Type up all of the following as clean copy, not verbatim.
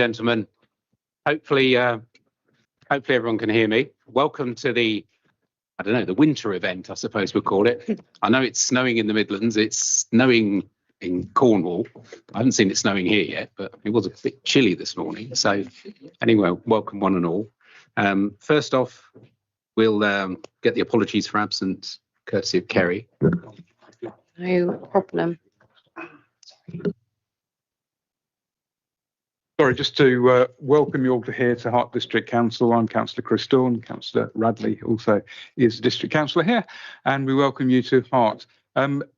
Gentlemen, hopefully everyone can hear me. Welcome to the, I don't know, the winter event, I suppose we'll call it. I know it's snowing in the Midlands, it's snowing in Cornwall. I haven't seen it snowing here yet, but it was a bit chilly this morning. So anyway, welcome one and all. First off, we'll get the apologies for absence, courtesy of Kerry. No problem. Sorry, just to welcome you all here to Hart District Council. I'm Councillor Chris Dawn. Councillor Radley also is District Councillor here, and we welcome you to Hart.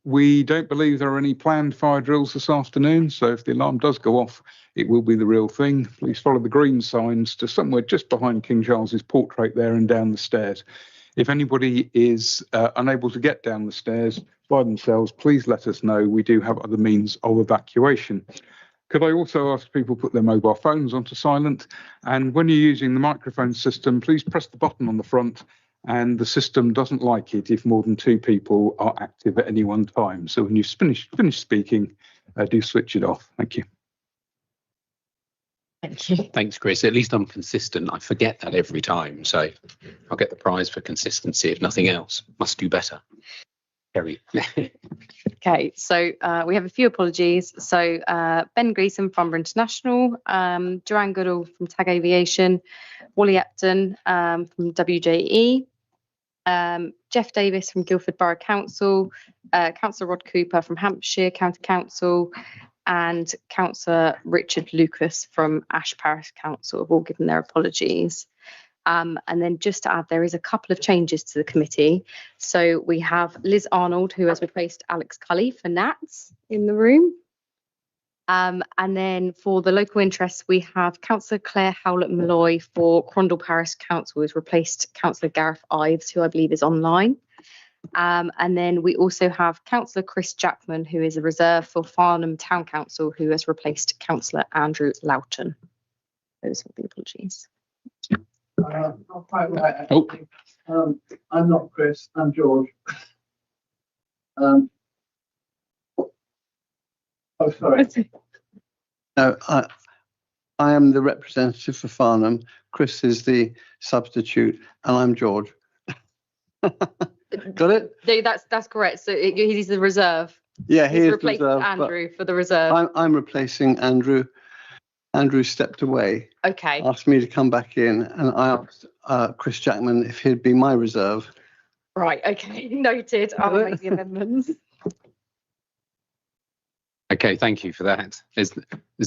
We don't believe there are any planned fire drills this afternoon, so if the alarm does go off, it will be the real thing. Please follow the green signs to somewhere just behind King Charles's portrait there and down the stairs. If anybody is unable to get down the stairs by themselves, please let us know. We do have other means of evacuation. Could I also ask people to put their mobile phones onto silent? And when you're using the microphone system, please press the button on the front, and the system doesn't like it if more than 2 people are active at any one time. So when you finish speaking, do switch it off. Thank you. Thank you. Thanks, Chris. At least I'm consistent. I forget that every time. So I'll get the prize for consistency, if nothing else. Must do better. Kerry. Okay, so we have a few apologies. So Ben Gleeson from International, Joanne Goodall from Tag Aviation, Wally Epton from WJE, Jeff Davis from Guildford Borough Council, Councillor Rod Cooper from Hampshire County Council, and Councillor Richard Lucas from Ash Parish Council have all given their apologies. And then just to add, there is a couple of changes to the committee. So we have Liz Arnold, who has replaced Alex Cully for Nats in the room. And then for the local interests, we have Councillor Claire Howlett-Malloy for Crondall Parish Council, who's replaced Councillor Gareth Ives, who I believe is online. And then we also have Councillor Chris Jackman, who is a reserve for Farnham Town Council, who has replaced Councillor Andrew Loughton. Those are the apologies. Not quite right, actually. I'm not Chris, I'm George. Oh, sorry. No, I am the representative for Farnham. Chris is the substitute, and I'm George. Got it? That's correct. So he's the reserve. Yeah, he's replaced reserve, Andrew for the reserve. I'm replacing Andrew. Andrew stepped away. Okay. Asked me to come back in, and I asked Chris Jackman if he'd be my reserve. Right. Okay. Noted. I'll make the amendments. Okay, thank you for that.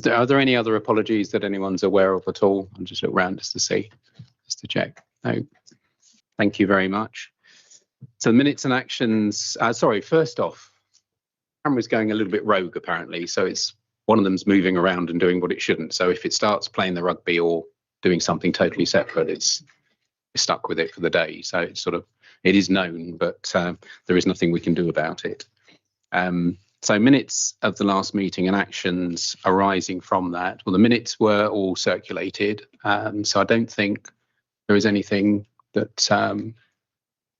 Are there any other apologies that anyone's aware of at all? I'll just look around just to see, just to check. No. Thank you very much. So minutes and actions. Sorry, first off, camera's going a little bit rogue apparently. So it's one of them's moving around and doing what it shouldn't. So if it starts playing the rugby or doing something totally separate, it's stuck with it for the day. So it's it is known, but there is nothing we can do about it. So minutes of the last meeting and actions arising from that. Well, the minutes were all circulated. So I don't think there is anything that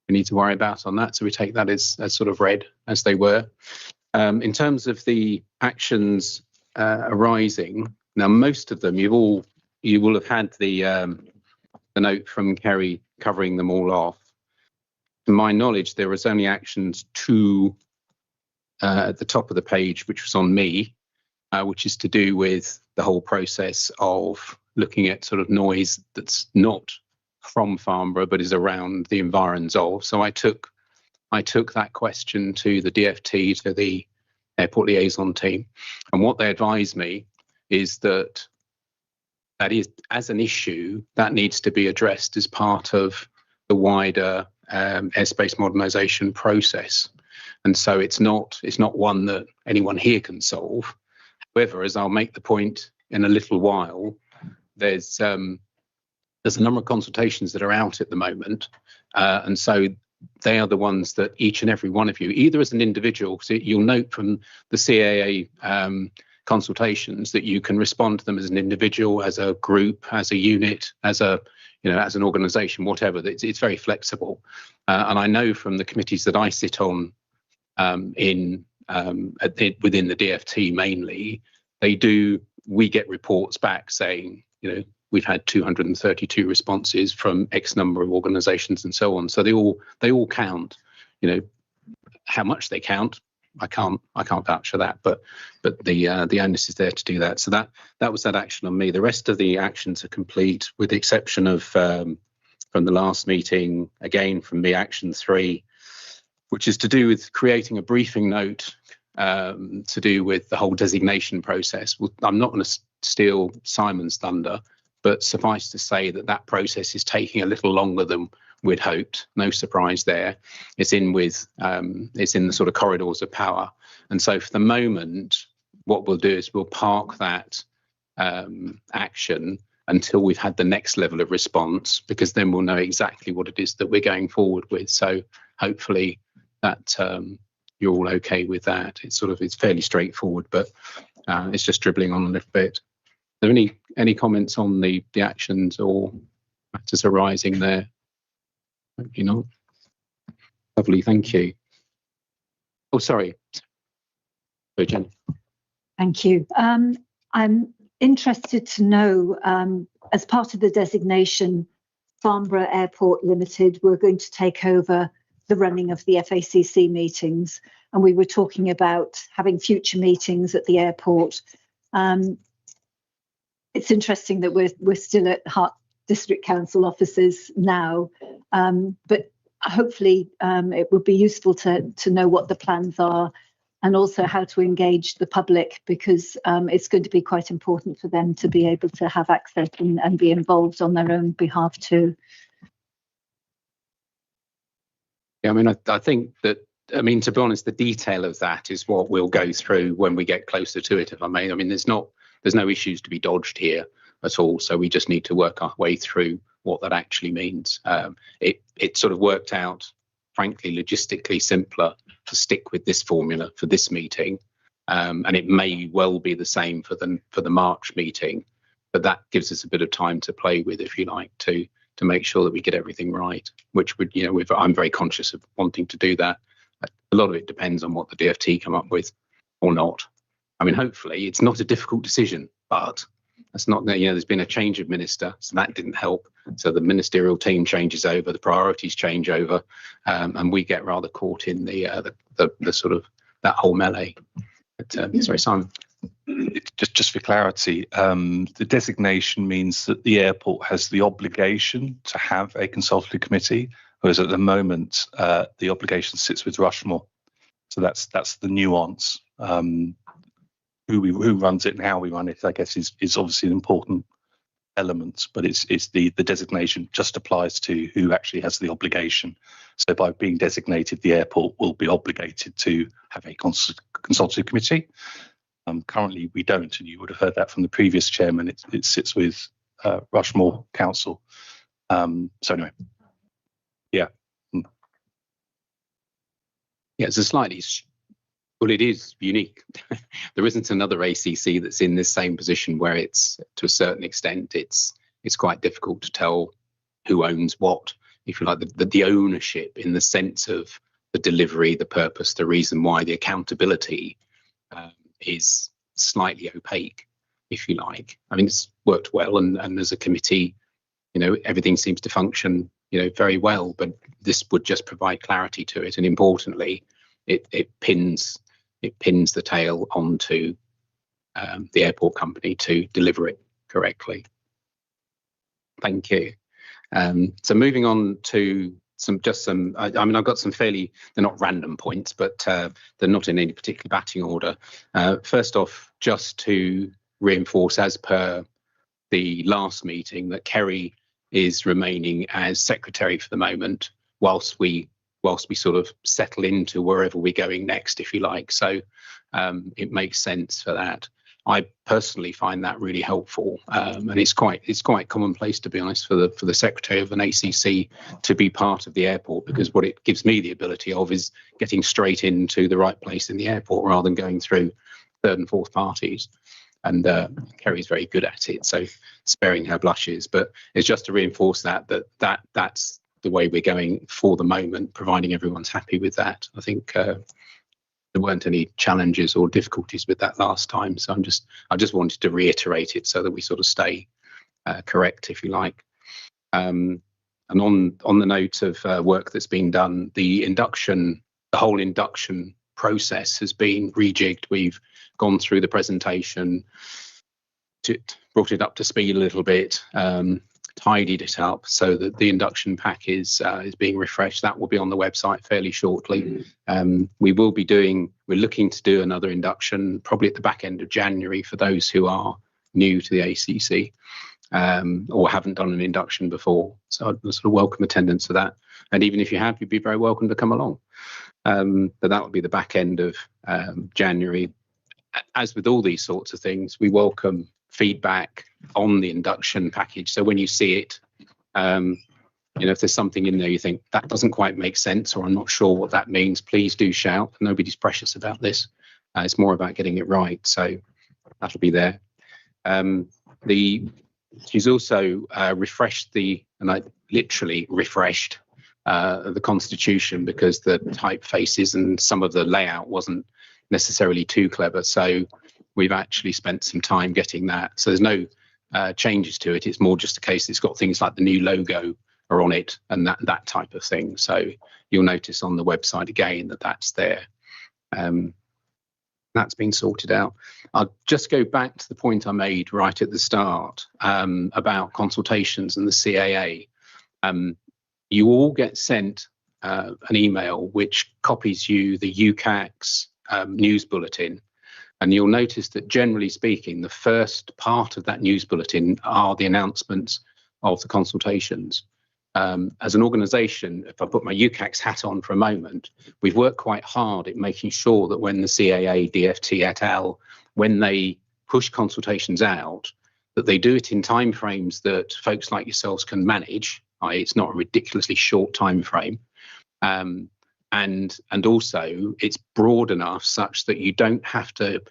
we need to worry about on that. So we take that as sort of read as they were. In terms of the actions arising, now most of them you will have had the note from Kerry covering them all off. To my knowledge, there was only actions 2 at the top of the page, which was on me, which is to do with the whole process of looking at sort of noise that's not from Farnborough but is around the environs of. So I took that question to the DFT, to the airport liaison team, and what they advised me is that is, as an issue, that needs to be addressed as part of the wider airspace modernisation process, and so it's not one that anyone here can solve. However, as I'll make the point in a little while, there's a number of consultations that are out at the moment, and so they are the ones that each and every one of you, either as an individual, so you'll note from the CAA consultations that you can respond to them as an individual, as a group, as a unit, as an organisation, whatever. It's very flexible, and I know from the committees that I sit on within the DFT mainly, they do we get reports back saying, we've had 232 responses from X number of organisations and so on. So they all count. How much they count, I can't vouch for that, but the onus is there to do that. So that was that action on me. The rest of the actions are complete, with the exception of from the last meeting, again from me, action 3, which is to do with creating a briefing note to do with the whole designation process. Well, I'm not going to steal Simon's thunder, but suffice to say that process is taking a little longer than we'd hoped. No surprise there. It's in the sort of corridors of power. And so for the moment, what we'll do is we'll park that action until we've had the next level of response, because then we'll know exactly what it is that we're going forward with. So hopefully that you're all okay with that. It's fairly straightforward, but it's just dribbling on a little bit. Are there any comments on the actions or matters arising there? Hope you're not. Lovely, thank you. Oh, sorry. Sorry, Jen. Thank you. I'm interested to know, as part of the designation, Farnborough Airport Limited were going to take over the running of the FACC meetings, and we were talking about having future meetings at the airport. It's interesting that we're still at Hart District Council offices now, but hopefully it would be useful to know what the plans are, and also how to engage the public, because it's going to be quite important for them to be able to have access and be involved on their own behalf too. Yeah, I think that, to be honest, the detail of that is what we'll go through when we get closer to it, if I may. There's no issues to be dodged here at all. So we just need to work our way through what that actually means. It sort of worked out, frankly, logistically simpler to stick with this formula for this meeting. And it may well be the same for the March meeting, but that gives us a bit of time to play with, if you like, to make sure that we get everything right, which would, I'm very conscious of wanting to do that. A lot of it depends on what the DFT come up with or not. Hopefully it's not a difficult decision, but that's not, there's been a change of minister, so that didn't help. So the ministerial team changes over, the priorities change over, and we get rather caught in the sort of that whole melee. But, sorry, Simon. Just for clarity, the designation means that the airport has the obligation to have a consultative committee, whereas at the moment the obligation sits with Rushmore. So that's the nuance. Who runs it and how we run it, I guess, is obviously an important element, but it's the designation just applies to who actually has the obligation. So by being designated, the airport will be obligated to have a consultative committee. Currently, we don't, and you would have heard that from the previous chairman. It sits with Rushmore Council. So anyway, yeah. Yeah, it's a slightly. Well, it is unique. There isn't another ACC that's in this same position where it's, to a certain extent, it's quite difficult to tell who owns what, if you like, the ownership in the sense of the delivery, the purpose, the reason why, the accountability is slightly opaque, if you like. It's worked well, and as a committee, everything seems to function, very well, but this would just provide clarity to it, and importantly, it pins the tail onto the airport company to deliver it correctly. Thank you. So moving on to I've got some fairly, they're not random points, but they're not in any particular batting order. First off, just to reinforce, as per the last meeting, that Kerry is remaining as secretary for the moment, whilst we sort of settle into wherever we're going next, if you like. So it makes sense for that. I personally find that really helpful, and it's quite commonplace, to be honest, for the secretary of an ACC to be part of the airport, because what it gives me the ability of is getting straight into the right place in the airport rather than going through third and fourth parties. And Kerry's very good at it, so sparing her blushes. But it's just to reinforce that's the way we're going for the moment, providing everyone's happy with that. I think there weren't any challenges or difficulties with that last time. So I just wanted to reiterate it so that we sort of stay correct, if you like. And on the note of work that's been done, the whole induction process has been rejigged. We've gone through the presentation, brought it up to speed a little bit, tidied it up so that the induction pack is being refreshed. That will be on the website fairly shortly. We're looking to do another induction probably at the back end of January for those who are new to the ACC or haven't done an induction before. So I'd sort of welcome attendance for that. And even if you have, you'd be very welcome to come along. But that will be the back end of January. As with all these sorts of things, we welcome feedback on the induction package. So when you see it, if there's something in there you think that doesn't quite make sense, or I'm not sure what that means, please do shout. Nobody's precious about this. It's more about getting it right. So that'll be there. She's also refreshed I literally refreshed the Constitution, because the typefaces and some of the layout wasn't necessarily too clever. So we've actually spent some time getting that. So there's no changes to it. It's more just a case it's got things like the new logo are on it and that type of thing. So you'll notice on the website again that's there. That's been sorted out. I'll just go back to the point I made right at the start about consultations and the CAA. You all get sent an email which copies you the UCAC's news bulletin. And you'll notice that generally speaking, the first part of that news bulletin are the announcements of the consultations. As an organisation, if I put my UCAC's hat on for a moment, we've worked quite hard at making sure that when the CAA, DFT et al., when they push consultations out, that they do it in timeframes that folks like yourselves can manage, i.e. it's not a ridiculously short time frame. And also it's broad enough such that you don't have to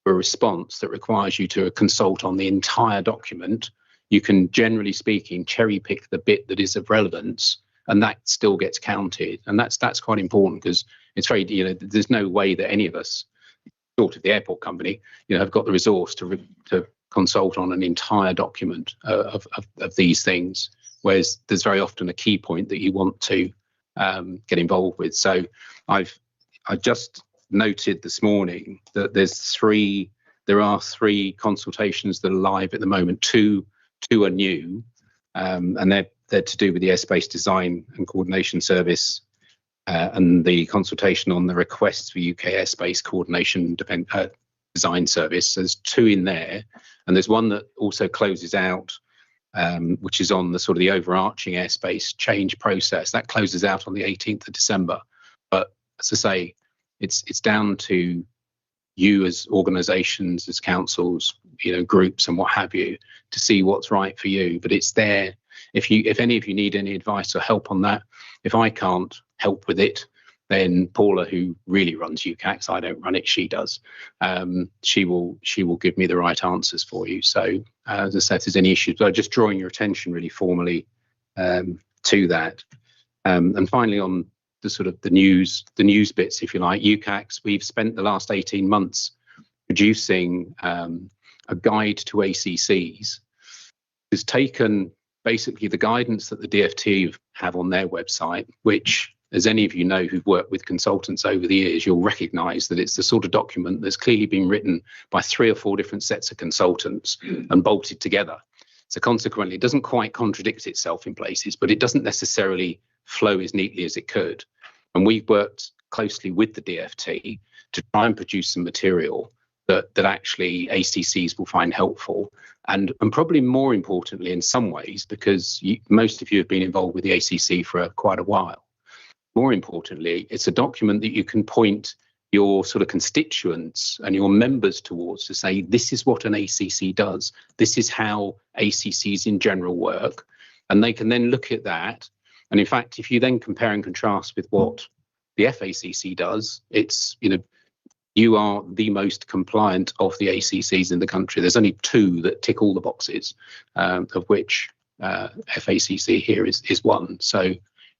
a response that requires you to consult on the entire document. You can, generally speaking, cherry pick the bit that is of relevance, and that still gets counted. And that's quite important, because it's very, there's no way that any of us, short of the airport company, have got the resource to consult on an entire document of these things. Whereas there's very often a key point that you want to get involved with. So I just noted this morning that there are three consultations that are live at the moment. Two are new, and they're to do with the airspace design and coordination service, and the consultation on the requests for UK airspace coordination design service. There's two in there, and there's one that also closes out, which is on the sort of the overarching airspace change process. That closes out on the 18th of December. But as I say, it's down to you as organisations, as councils, groups and what have you, to see what's right for you. But it's there. If any of you need any advice or help on that, if I can't help with it, then Paula, who really runs UCACS, I don't run it, she does. She will give me the right answers for you. So as I said, if there's any issues, but I'm just drawing your attention really formally to that. And finally, on the sort of the news bits, if you like, UCACS, we've spent the last 18 months producing a guide to ACCs. It's taken basically the guidance that the DFT have on their website, which, as any of you know who've worked with consultants over the years, you'll recognise that it's the sort of document that's clearly been written by 3 or 4 different sets of consultants and bolted together. So consequently, it doesn't quite contradict itself in places, but it doesn't necessarily flow as neatly as it could. And we've worked closely with the DFT to try and produce some material that actually ACCs will find helpful. And probably more importantly, in some ways, because most of you have been involved with the ACC for quite a while, more importantly, it's a document that you can point your sort of constituents and your members towards to say, this is what an ACC does. This is how ACCs in general work. And they can then look at that. And in fact, if you then compare and contrast with what the FACC does, it's, you are the most compliant of the ACCs in the country. There's only 2 that tick all the boxes, of which FACC here is one. So,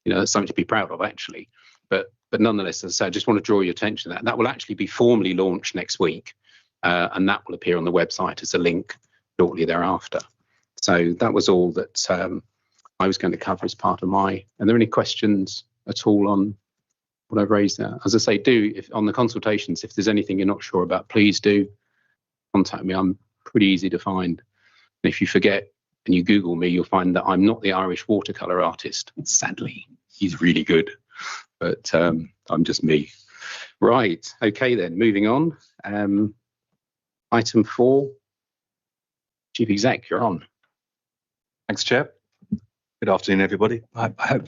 that's something to be proud of, actually. But but nonetheless, as I say, I just want to draw your attention to that. That will actually be formally launched next week, and that will appear on the website as a link shortly thereafter. So that was all that I was going to cover as part of my. Are there any questions at all on what I've raised there? As I say, if on the consultations, if there's anything you're not sure about, please do contact me. I'm pretty easy to find. And if you forget and you Google me, you'll find that I'm not the Irish watercolour artist. Sadly, he's really good, but I'm just me. Right. Okay, then moving on. Item 4. Chief Exec, you're on. Thanks, Chair. Good afternoon, everybody. I hope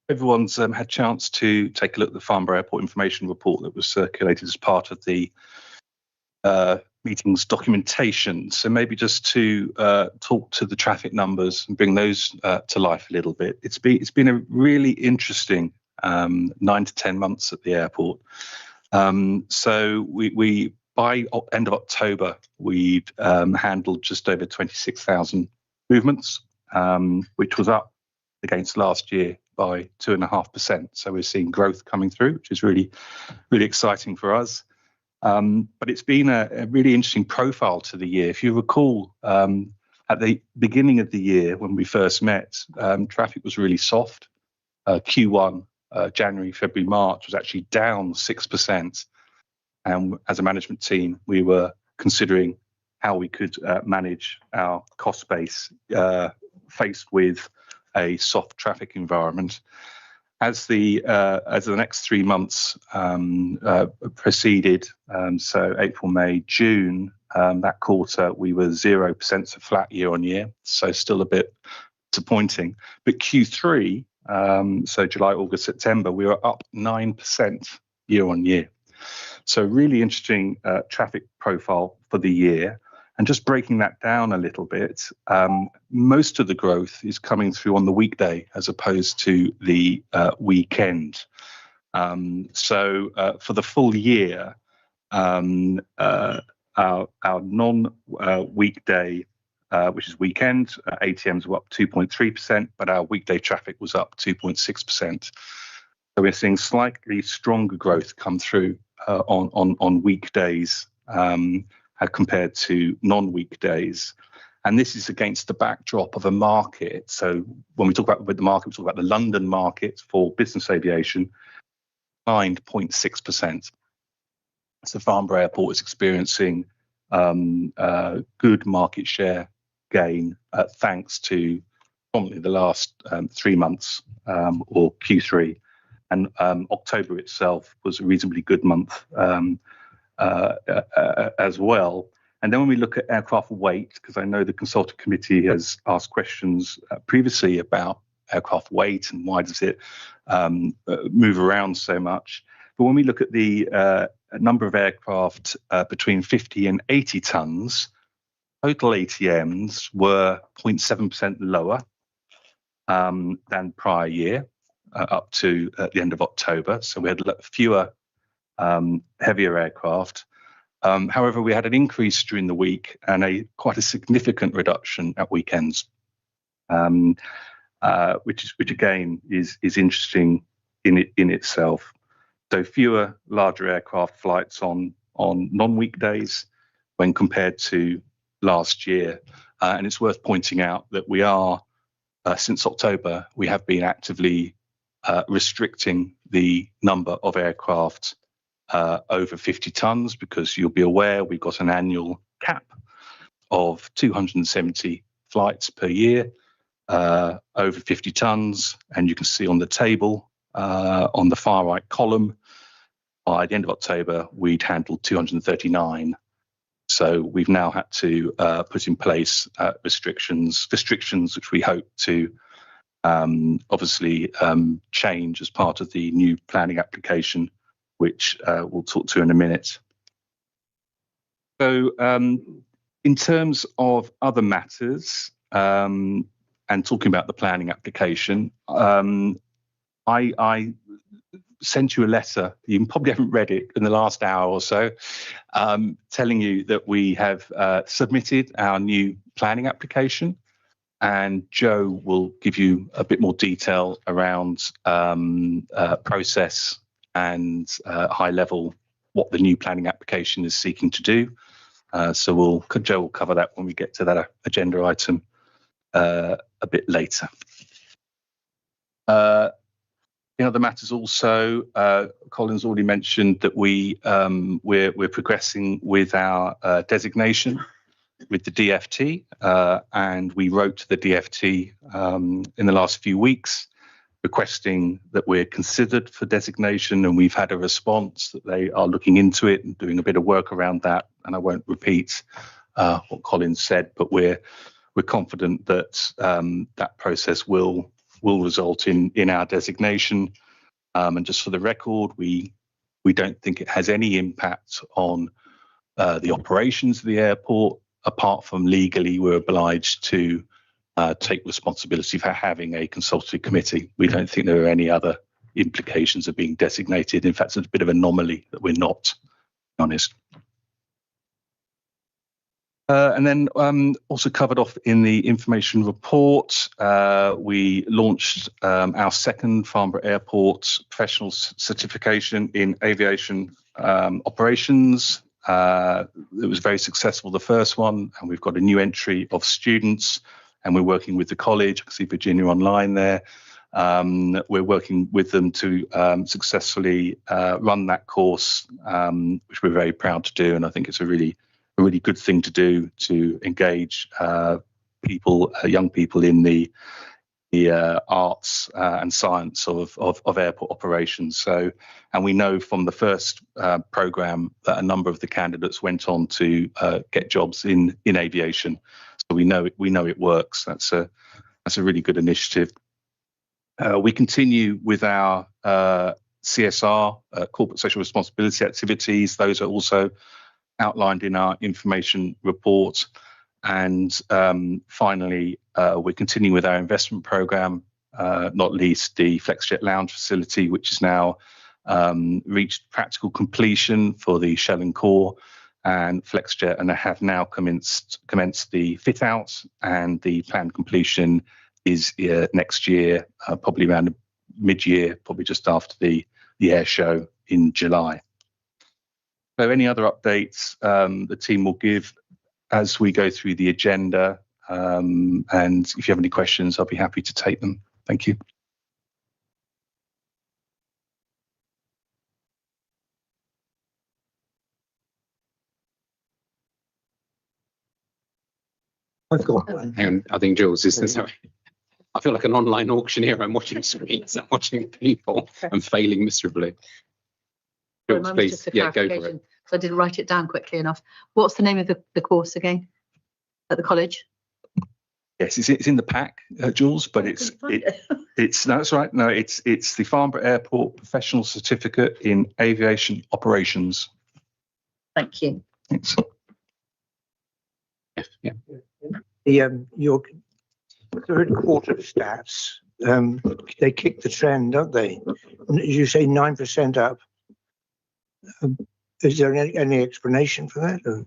everyone's had a chance to take a look at the Farnborough Airport information report that was circulated as part of the meetings documentation. So maybe just to talk to the traffic numbers and bring those to life a little bit. It's been a really interesting 9 to 10 months at the airport. So we by end of October, we've handled just over 26,000 movements, which was up against last year by 2.5%. So we're seeing growth coming through, which is really, really exciting for us. But it's been a really interesting profile to the year. If you recall, at the beginning of the year when we first met, traffic was really soft. Q1, January, February, March was actually down 6%. And as a management team, we were considering how we could manage our cost base faced with a soft traffic environment. As the next 3 months proceeded, so April, May, June, that quarter, we were 0%, so flat year on year, so still a bit disappointing. But Q3, so July, August, September, we were up 9% year on year. So really interesting traffic profile for the year. And just breaking that down a little bit, most of the growth is coming through on the weekday as opposed to the weekend. So for the full year, our non-weekday, which is weekend, ATMs were up 2.3%, but our weekday traffic was up 2.6%. So we're seeing slightly stronger growth come through on weekdays compared to non-weekdays. And this is against the backdrop of a market. So when we talk about the market, we talk about the London market for business aviation, 9.6%. So Farnborough Airport is experiencing good market share gain thanks to probably the last 3 months or Q3. And October itself was a reasonably good month as well. And then when we look at aircraft weight, because I know the consultative committee has asked questions previously about aircraft weight and why does it move around so much. But when we look at the number of aircraft between 50 and 80 tons, total ATMs were 0.7% lower than prior year. Up to the end of October. So we had fewer heavier aircraft. However, we had an increase during the week and quite a significant reduction at weekends, which again is interesting in itself. So fewer larger aircraft flights on non-weekdays when compared to last year. And it's worth pointing out that we are, since October, we have been actively restricting the number of aircraft over 50 tons, because you'll be aware we've got an annual cap of 270 flights per year over 50 tons. And you can see on the table on the far right column, by the end of October, we'd handled 239. So we've now had to put in place restrictions which we hope to obviously change as part of the new planning application, which we'll talk to in a minute. So in terms of other matters and talking about the planning application, I sent you a letter, you probably haven't read it, in the last hour or so, telling you that we have submitted our new planning application. And Joe will give you a bit more detail around process and high level what the new planning application is seeking to do. So Joe will cover that when we get to that agenda item a bit later. In other matters also, Colin's already mentioned that we're progressing with our designation with the DFT, and we wrote to the DFT in the last few weeks requesting that we're considered for designation, and we've had a response that they are looking into it and doing a bit of work around that. And I won't repeat what Colin said, but we're confident that that process will result in our designation. And just for the record, we don't think it has any impact on the operations of the airport, apart from legally we're obliged to take responsibility for having a consultative committee. We don't think there are any other implications of being designated. In fact, it's a bit of an anomaly that we're not, to be honest. And then also covered off in the information report, we launched our second Farnborough Airport professional certification in aviation operations. It was very successful, the first one, and we've got a new entry of students, and we're working with the college. I can see Virginia online there. We're working with them to successfully run that course, which we're very proud to do, and I think it's a really good thing to do to engage young people in the arts and science of airport operations. So, and we know from the first program that a number of the candidates went on to get jobs in aviation. So we know it works. That's a really good initiative. We continue with our CSR, corporate social responsibility activities. Those are also outlined in our information report. And finally, we're continuing with our investment program, not least the FlexJet lounge facility, which has now reached practical completion for the shell and core, and FlexJet, and have now commenced the fit out, and the planned completion is next year, probably around mid-year, probably just after the air show in July. So any other updates the team will give as we go through the agenda, and if you have any questions, I'll be happy to take them. Thank you. I've got one. Hang on, I think Jules is sorry. I feel like an online auctioneer. I'm watching screens, I'm watching people, I'm failing miserably. Jules, please, yeah, go for it. So I didn't write it down quickly enough. What's the name of the course again at the college? Yes, it's in the pack, Jules, but it's no, that's right. No, it's the Farnborough Airport Professional Certificate in Aviation Operations. Thank you. Thanks. Yeah. Your third quarter stats, they kick the trend, don't they? You say 9% up. Is there any explanation for that? Or?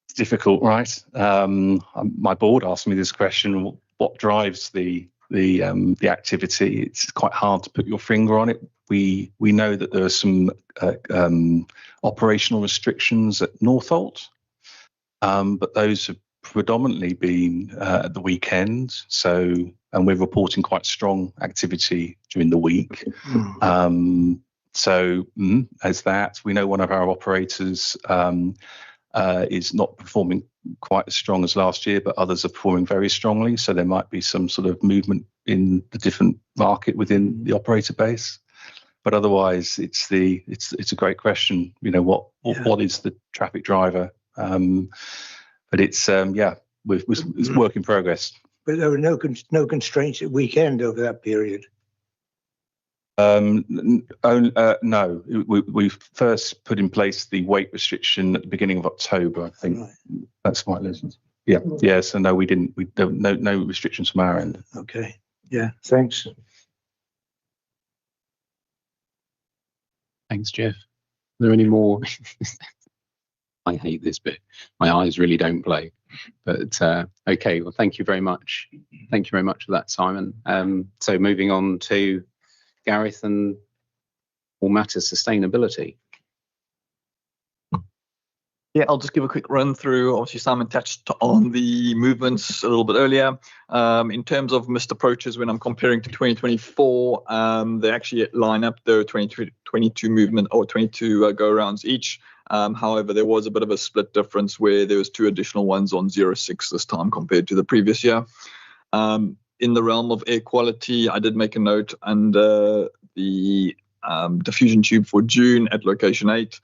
It's difficult, right? My board asked me this question: what drives the activity? It's quite hard to put your finger on it. We know that there are some operational restrictions at Northolt, but those have predominantly been at the weekend. So, and we're reporting quite strong activity during the week. So as that, we know one of our operators is not performing quite as strong as last year, but others are performing very strongly. So there might be some sort of movement in the different market within the operator base. But otherwise, it's a great question. You know, what is the traffic driver? But it's it's work in progress. But there were no constraints at weekend over that period. No, we first put in place the weight restriction at the beginning of October. I think that's right, Liz. Yeah. So no, we didn't. No restrictions from our end. Okay. Yeah. Thanks. Thanks, Jeff. Are there any more? I hate this bit. My eyes really don't play. But okay. Well, thank you very much. Thank you very much for that, Simon. So moving on to Gareth, and all matters sustainability. Yeah, I'll just give a quick run through. Obviously, Simon touched on the movements a little bit earlier. In terms of missed approaches, when I'm comparing to 2024, they actually line up the 22 movement or 22 go-arounds each. However, there was a bit of a split difference where there was 2 additional ones on 06 this time compared to the previous year. In the realm of air quality, I did make a note under the diffusion tube for June at location 8.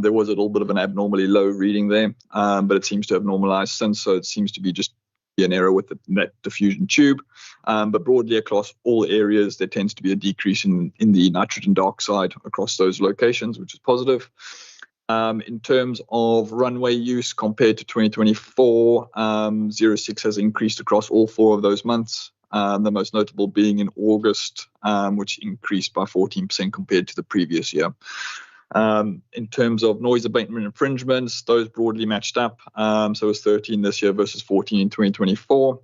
There was a little bit of an abnormally low reading there, but it seems to have normalized since, so it seems to be just an error with the net diffusion tube. But broadly across all areas, there tends to be a decrease in the nitrogen dioxide across those locations, which is positive. In terms of runway use compared to 2024, 06 has increased across all 4 of those months. The most notable being in August, which increased by 14% compared to the previous year. In terms of noise abatement infringements, those broadly matched up. So it was 13 this year versus 14 in 2024.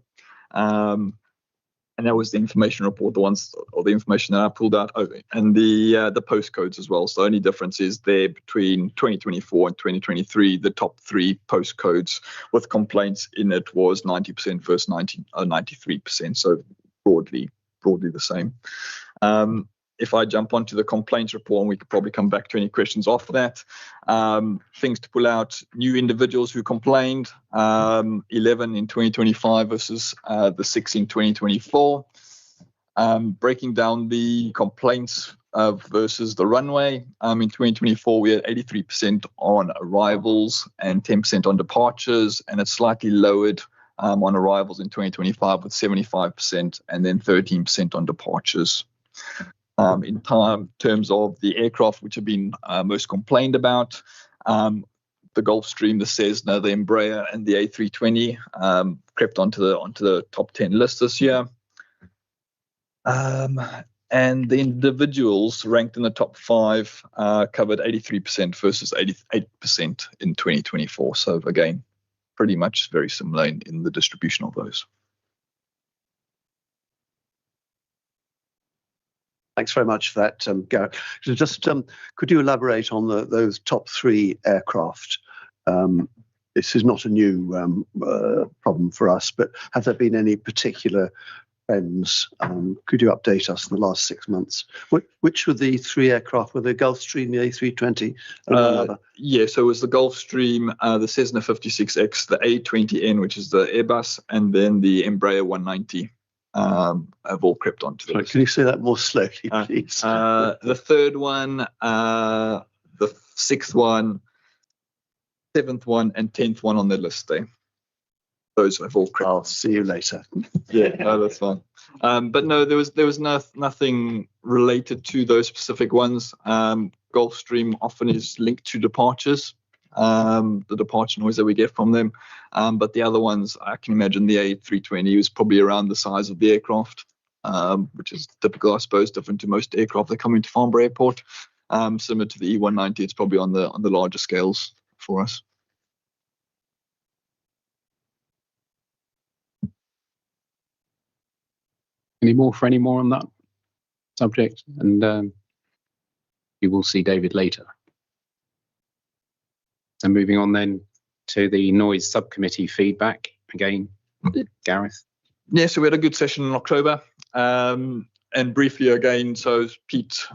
And that was the information report, the information that I pulled out. Okay. And the postcodes as well. So the only difference is there between 2024 and 2023, the top 3 postcodes with complaints in it was 90% versus 93%. So broadly the same. If I jump onto the complaints report, and we could probably come back to any questions after that. Things to pull out: new individuals who complained, 11 in 2025 versus the 6 in 2024. Breaking down the complaints versus the runway, in 2024 we had 83% on arrivals and 10% on departures, and it's slightly lowered on arrivals in 2025 with 75% and then 13% on departures. In terms of the aircraft which have been most complained about, the Gulfstream, the Cessna, the Embraer, and the A320 crept onto the top 10 list this year. And the individuals ranked in the top 5 covered 83% versus 88% in 2024. So again, pretty much very similar in the distribution of those. Thanks very much for that, Gareth. So just could you elaborate on those top 3 aircraft? This is not a new problem for us, but have there been any particular trends? Could you update us in the last 6 months? Which were the 3 aircraft? Were the Gulfstream, the A320, and another? Yeah, so it was the Gulfstream, the Cessna 56X, the A20N, which is the Airbus, and then the Embraer 190. Have all crept onto the list. Can you say that more slowly, please? The third one, the 6th one, 7th one, and 10th one on the list there. Those have all crept. I'll see you later. Yeah, no, that's fine. But no, there was nothing related to those specific ones. Gulfstream often is linked to departures, the departure noise that we get from them. But the other ones, I can imagine the A320 was probably around the size of the aircraft, which is typical, I suppose, different to most aircraft that come into Farnborough Airport. Similar to the E190, it's probably on the larger scales for us. Any more on that subject? And you will see David later. So moving on then to the noise subcommittee feedback again, Gareth. Yeah, so we had a good session in October, and briefly again, so Pete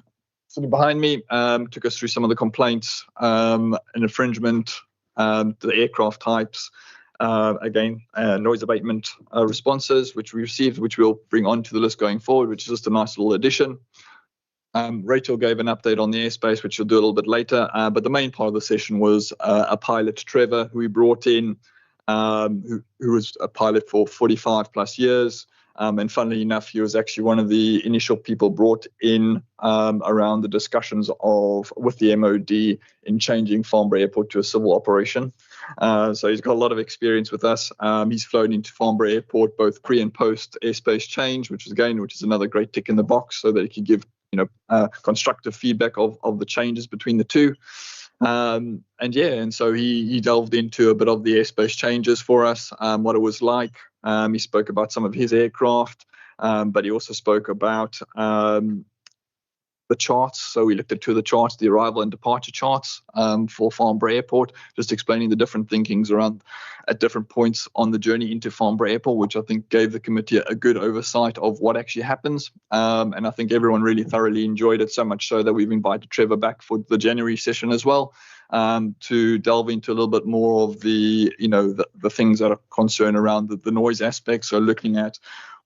sitting behind me took us through some of the complaints, and infringement, the aircraft types, noise abatement responses which we received, which we'll bring onto the list going forward, which is just a nice little addition. Rachel gave an update on the airspace, which she'll do a little bit later. But the main part of the session was a pilot, Trevor, who we brought in, who was a pilot for 45 plus years. And funnily enough, he was actually one of the initial people brought in around the discussions with the MOD in changing Farnborough Airport to a civil operation. So he's got a lot of experience with us. He's flown into Farnborough Airport both pre and post airspace change, which is another great tick in the box, so that he could give constructive feedback of the changes between the two. And so he delved into a bit of the airspace changes for us, what it was like. He spoke about some of his aircraft, but he also spoke about the charts. So we looked at two of the charts, the arrival and departure charts for Farnborough Airport, just explaining the different thinkings around at different points on the journey into Farnborough Airport, which I think gave the committee a good oversight of what actually happens. And I think everyone really thoroughly enjoyed it, so much so that we've invited Trevor back for the January session as well, to delve into a little bit more of the things that are concerned around the noise aspect. So looking at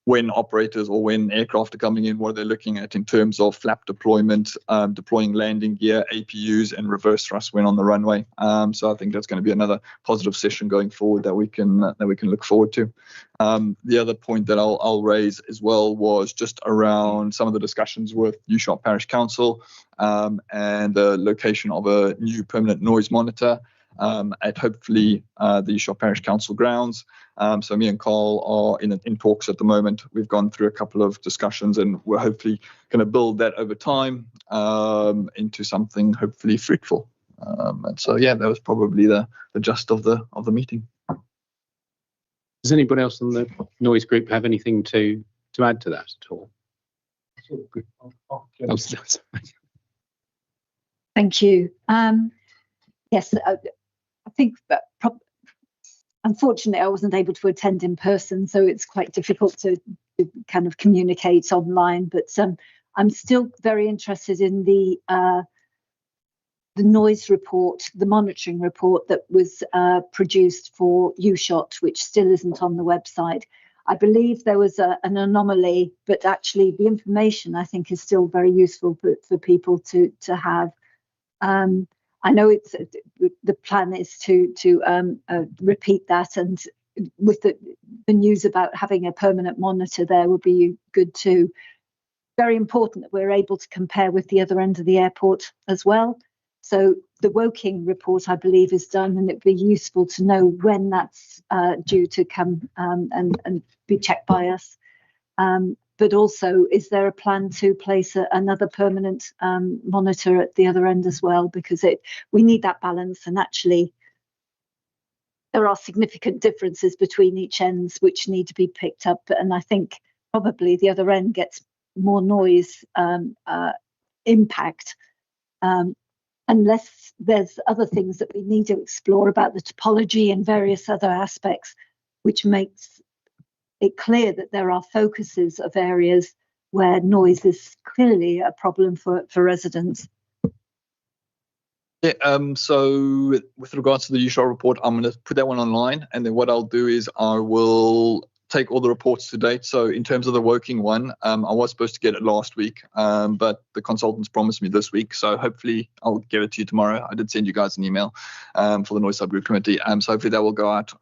when operators or when aircraft are coming in, what are they looking at in terms of flap deployment, deploying landing gear, APUs, and reverse thrust when on the runway. So I think that's going to be another positive session going forward that we can look forward to. The other point that I'll raise as well was just around some of the discussions with Ushart Parish Council and the location of a new permanent noise monitor at hopefully the Ushart Parish Council grounds. So me and Carl are in talks at the moment. We've gone through a couple of discussions, and we're hopefully going to build that over time into something hopefully fruitful. And so, yeah, that was probably the gist of the meeting. Does anybody else on the noise group have anything to add to that at all? Thank you. Yes, I think that unfortunately I wasn't able to attend in person, so it's quite difficult to kind of communicate online. But I'm still very interested in the noise report, the monitoring report that was produced for USHOT, which still isn't on the website. I believe there was an anomaly, but actually the information I think is still very useful for people to have. I know it's the plan is to repeat that, and with the news about having a permanent monitor there would be good too. Very important that we're able to compare with the other end of the airport as well. So the Woking report, I believe, is done, and it'd be useful to know when that's due to come and be checked by us. But also, is there a plan to place another permanent monitor at the other end as well? Because we need that balance, and actually there are significant differences between each ends which need to be picked up. And I think probably the other end gets more noise impact, unless there's other things that we need to explore about the topology and various other aspects, which makes it clear that there are focuses of areas where noise is clearly a problem for residents. Yeah, so with regards to the USHOT report, I'm going to put that one online, and then what I'll do is I will take all the reports to date. So in terms of the Woking one, I was supposed to get it last week, but the consultants promised me this week, so hopefully I'll get it to you tomorrow. I did send you guys an email for the noise subgroup committee, so hopefully that will go out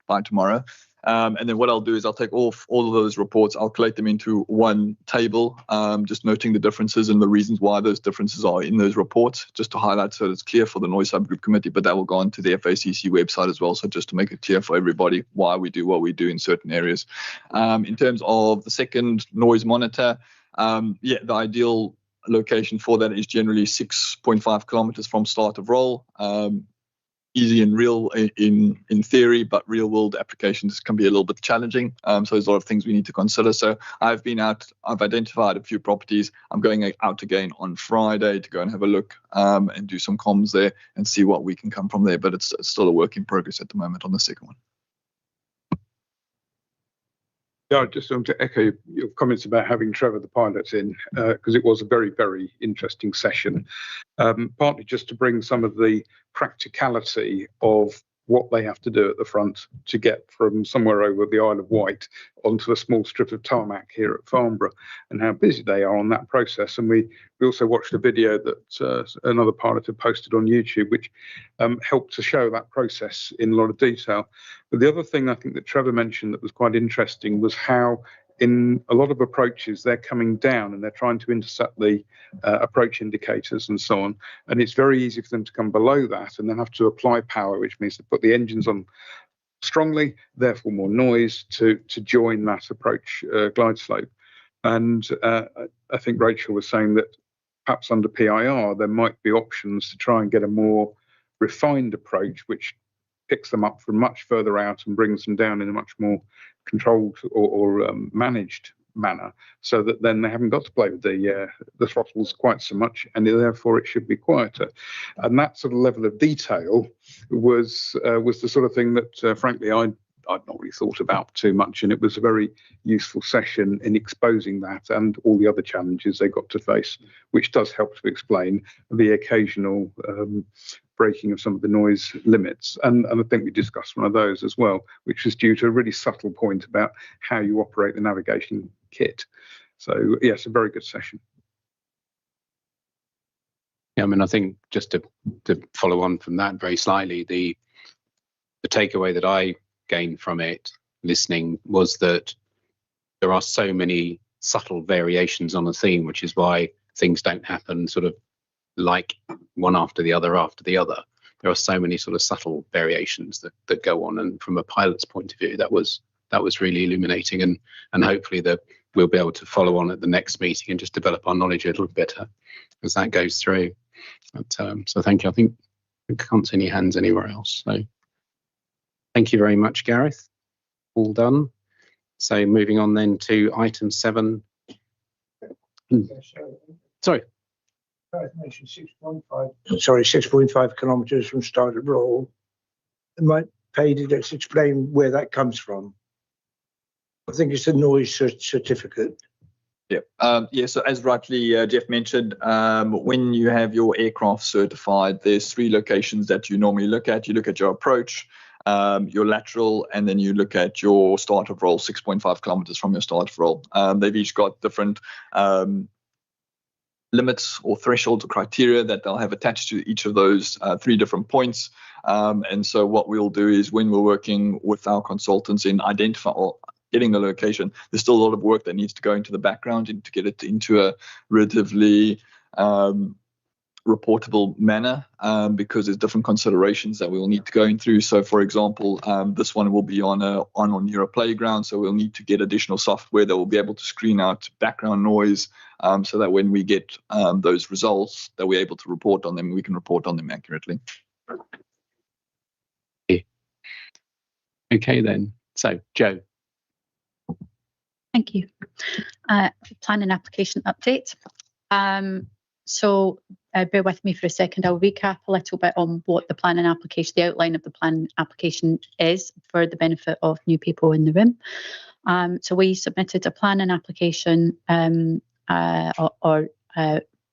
by tomorrow. And then what I'll do is I'll take all of those reports, I'll collate them into one table, just noting the differences and the reasons why those differences are in those reports, just to highlight so it's clear for the noise subgroup committee, but that will go onto the FACC website as well, so just to make it clear for everybody why we do what we do in certain areas. In terms of the second noise monitor, the ideal location for that is generally 6.5 kilometers from start of roll. Easy and real in theory, but real world applications can be a little bit challenging. So there's a lot of things we need to consider. So I've identified a few properties. I'm going out again on Friday to go and have a look and do some comms there and see what we can come from there. But it's still a work in progress at the moment on the second one. Yeah, I just want to echo your comments about having Trevor the pilot in, because it was a very, very interesting session. Partly just to bring some of the practicality of what they have to do at the front to get from somewhere over the Isle of Wight onto a small strip of tarmac here at Farnborough, and how busy they are on that process. And we also watched a video that another pilot had posted on YouTube, which helped to show that process in a lot of detail. But the other thing I think that Trevor mentioned that was quite interesting was how in a lot of approaches, they're coming down and they're trying to intercept the approach indicators and so on. And it's very easy for them to come below that and then have to apply power, which means to put the engines on strongly, therefore more noise to join that approach glide slope. And I think Rachel was saying that perhaps under PIR, there might be options to try and get a more refined approach, which picks them up from much further out and brings them down in a much more controlled or managed manner, so that then they haven't got to play with the throttles quite so much, and therefore it should be quieter. And that sort of level of detail was the sort of thing that, frankly, I'd not really thought about too much, and it was a very useful session in exposing that and all the other challenges they got to face, which does help to explain the occasional breaking of some of the noise limits. And I think we discussed one of those as well, which was due to a really subtle point about how you operate the navigation kit. So yes, a very good session. Yeah, I mean, I think just to follow on from that very slightly, the takeaway that I gained from it listening was that there are so many subtle variations on a theme, which is why things don't happen sort of like one after the other. There are so many sort of subtle variations that go on, and from a pilot's point of view, that was really illuminating, and hopefully that we'll be able to follow on at the next meeting and just develop our knowledge a little better as that goes through. But, so thank you. I think I can't see any hands anywhere else. So thank you very much, Gareth. All done. So moving on then to item 7. Sorry. Mentioned 6.5 kilometres from start of roll. Might pay to just explain where that comes from. I think it's a noise certificate. Yeah. So as rightly Jeff mentioned, when you have your aircraft certified, there's 3 locations that you normally look at. You look at your approach, your lateral, and then you look at your start of roll, 6.5 kilometers from your start of roll. They've each got different limits or thresholds or criteria that they'll have attached to each of those 3 different points. And so what we'll do is, when we're working with our consultants in identifying or getting the location, there's still a lot of work that needs to go into the background and to get it into a relatively reportable manner, because there's different considerations that we'll need to go through. So, for example, this one will be on near a playground, so we'll need to get additional software that will be able to screen out background noise, so that when we get those results, that we're able to report on them, we can report on them accurately. Okay then. So, Jo. Thank you. Plan and application update. So bear with me for a second. I'll recap a little bit on what the plan and application, the outline of the plan application is, for the benefit of new people in the room. So we submitted a plan and application or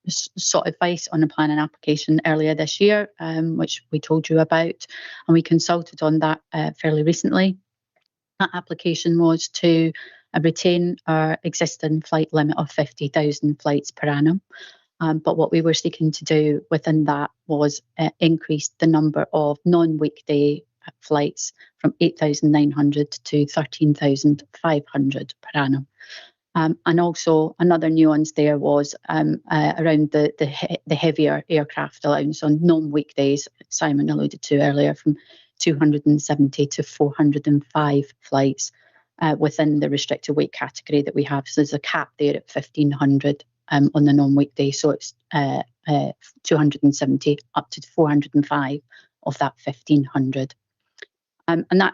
sought advice on a plan and application earlier this year, which we told you about, and we consulted on that fairly recently. That application was to retain our existing flight limit of 50,000 flights per annum. But what we were seeking to do within that was increase the number of non-weekday flights from 8,900 to 13,500 per annum. And also another nuance there was around the heavier aircraft allowance on non-weekdays, Simon alluded to earlier, from 270 to 405 flights within the restricted weight category that we have. So there's a cap there at 1,500 on the non-weekday. So it's 270 up to 405 of that 1,500. And that,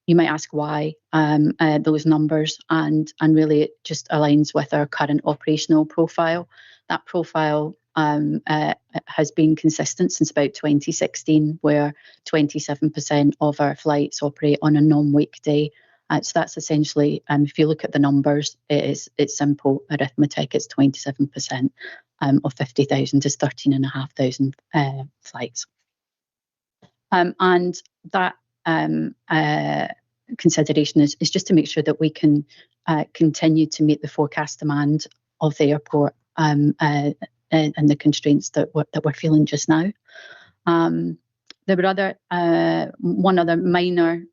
you might ask why those numbers, and really it just aligns with our current operational profile. That profile has been consistent since about 2016, where 27% of our flights operate on a non-weekday. So that's essentially, if you look at the numbers, it's simple arithmetic. It's 27% of 50,000 is 13,500 flights. And that consideration is just to make sure that we can continue to meet the forecast demand of the airport and the constraints that we're feeling just now. There were one other minor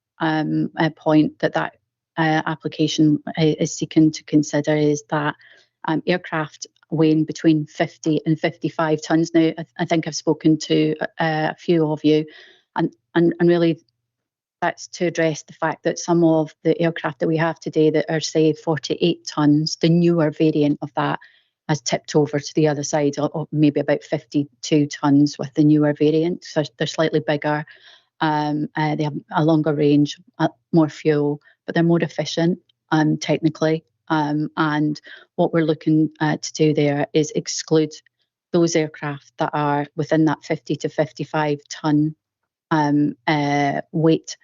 point that application is seeking to consider is that aircraft weighing between 50 and 55 tons. Now, I think I've spoken to a few of you, and really that's to address the fact that some of the aircraft that we have today that are, say, 48 tons, the newer variant of that has tipped over to the other side, or maybe about 52 tons with the newer variant. So they're slightly bigger. They have a longer range, more fuel, but they're more efficient technically. And what we're looking to do there is exclude those aircraft that are within that 50 to 55 tonne weight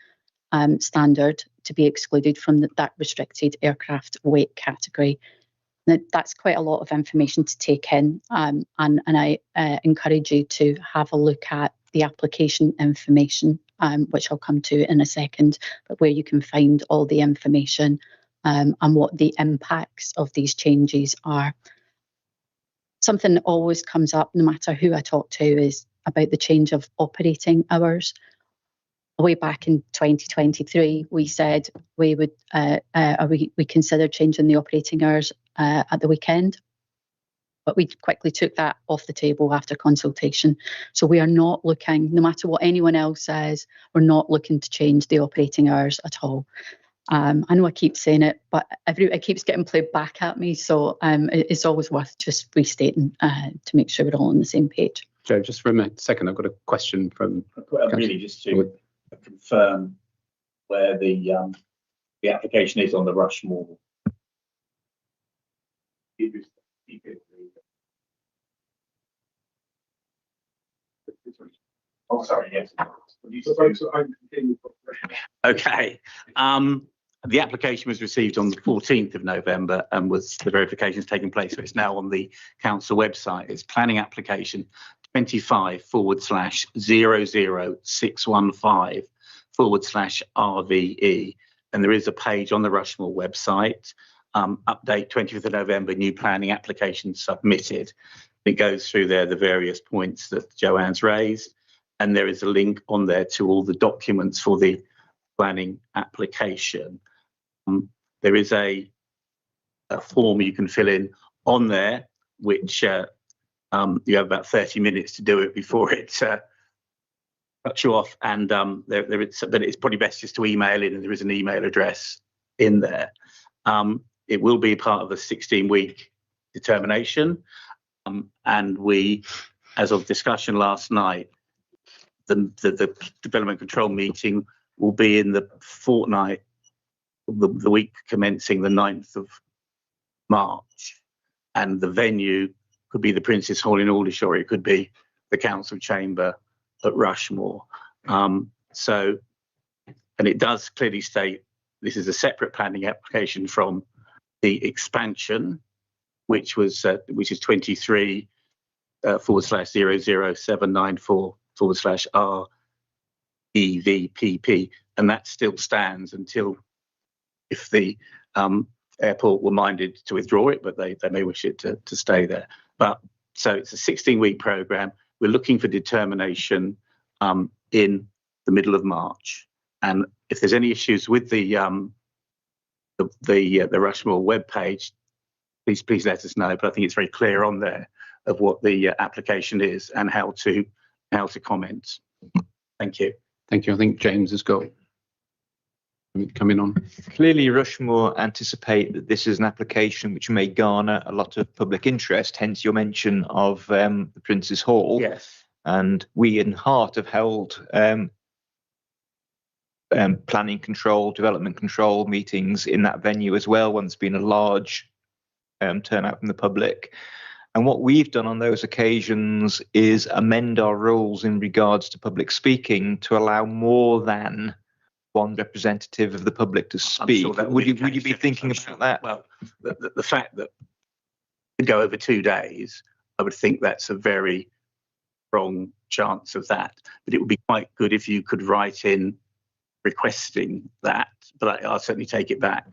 standard to be excluded from that restricted aircraft weight category. Now, that's quite a lot of information to take in, and I encourage you to have a look at the application information, which I'll come to in a second, but where you can find all the information and what the impacts of these changes are. Something that always comes up, no matter who I talk to, is about the change of operating hours. Way back in 2023, we said we would we considered changing the operating hours at the weekend, but we quickly took that off the table after consultation. So we are not looking, no matter what anyone else says, we're not looking to change the operating hours at all. I know I keep saying it, but it keeps getting played back at me. So it's always worth just restating to make sure we're all on the same page. Joe, just for a second, I've got a question from. Really, just to confirm where the application is on the Rushmore. Oh, sorry, yes. Okay. The application was received on the 14th of November and the verifications taking place. So it's now on the council website. It's planning application 25/00615/RVE. And there is a page on the Rushmore website. Update 20th of November, new planning application submitted. It goes through there the various points that Joanne's raised. And there is a link on there to all the documents for the planning application. There is a form you can fill in on there, which you have about 30 minutes to do it before it cuts you off. And but it's probably best just to email in, and there is an email address in there. It will be part of a 16-week determination. And we, as of discussion last night, the development control meeting will be in the fortnight, the week commencing the 9th of March. And the venue could be the Prince's Hall in Aldershot, or it could be the council chamber at Rushmore. And it does clearly state this is a separate planning application from the expansion, which is 23/00794/REVPP, and that still stands until, if the airport were minded to withdraw it, but they may wish it to stay there. But so it's a 16-week program. We're looking for determination in the middle of March, and if there's any issues with the Rushmore webpage, please let us know. But I think it's very clear on there of what the application is and how to comment. Thank you. Thank you. I think James has got coming on. Clearly, Rushmore anticipate that this is an application which may garner a lot of public interest, hence your mention of the Prince's Hall. Yes. And we in Hart have held planning control, development control meetings in that venue as well, when there's been a large turnout from the public. And what we've done on those occasions is amend our rules in regards to public speaking to allow more than one representative of the public to speak. Sure would you be thinking about that? Well, the fact that it go over 2 days, I would think that's a very strong chance of that. But it would be quite good if you could write in requesting that. But I'll certainly take it back.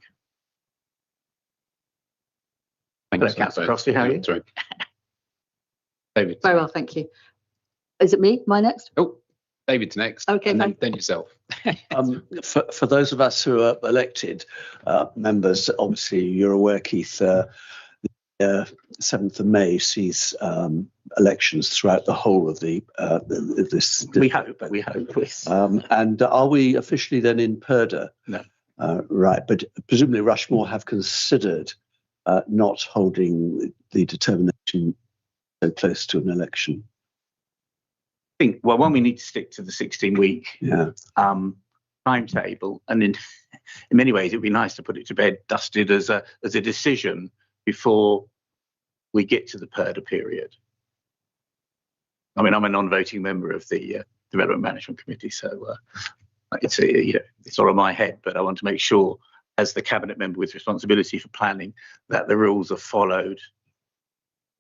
Thanks, Councillor Crossley, how are you? Sorry. David. Very well, thank you. Is it me? My next? Oh, David's next. Okay, and then yourself. For those of us who are elected members, obviously you're aware, Keith, the 7th of May sees elections throughout the whole of this. We hope. And are we officially then in purdah? No. Right, but presumably Rushmore have considered not holding the determination so close to an election. I think, well, one, we need to stick to the 16-week timetable, and in many ways, it would be nice to put it to bed, dusted as a decision before we get to the PERDA period. I mean, I'm a non-voting member of the Development Management Committee, so it's it's all on my head. But I want to make sure, as the cabinet member with responsibility for planning, that the rules are followed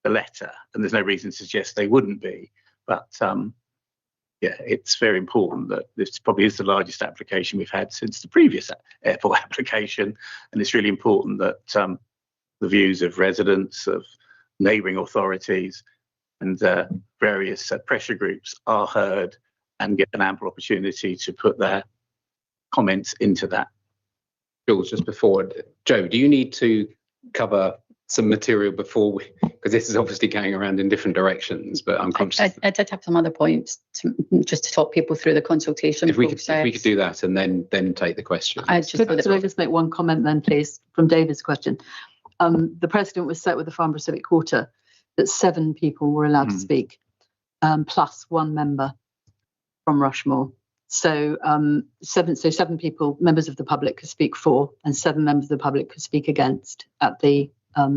the letter, and there's no reason to suggest they wouldn't be. But yeah, it's very important that this probably is the largest application we've had since the previous airport application, and it's really important that the views of residents, of neighbouring authorities, and various pressure groups are heard and get an ample opportunity to put their comments into that. Jules, just before, Joe, do you need to cover some material before we, because this is obviously going around in different directions, but I'm conscious. I did have some other points just to talk people through the consultation process. If we could do that and then take the question. Could I just make one comment then, please, from David's question? The precedent was set with the Farnborough Civic Quarter that 7 people were allowed to speak, plus 1 member from Rushmore. So 7 people, members of the public, could speak for, and 7 members of the public could speak against at the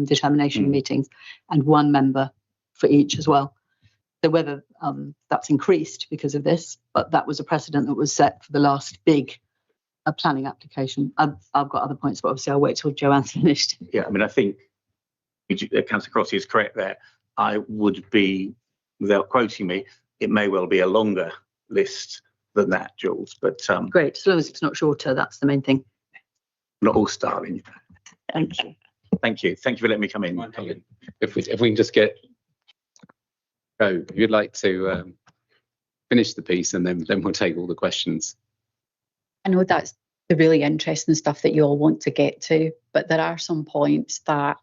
determination meetings, and 1 member for each as well. So whether that's increased because of this, but that was a precedent that was set for the last big planning application. I've got other points, but obviously I'll wait till Joanne's finished. Yeah, I mean, I think Councillor Crossley is correct there. I would be, without quoting me, it may well be a longer list than that, Jules. But great, as long as it's not shorter, that's the main thing. Not all starving. Thank you. Thank you. Thank you for letting me come in. If we can just get, if you'd like to finish the piece, and then we'll take all the questions. I know that's the really interesting stuff that you all want to get to, but there are some points that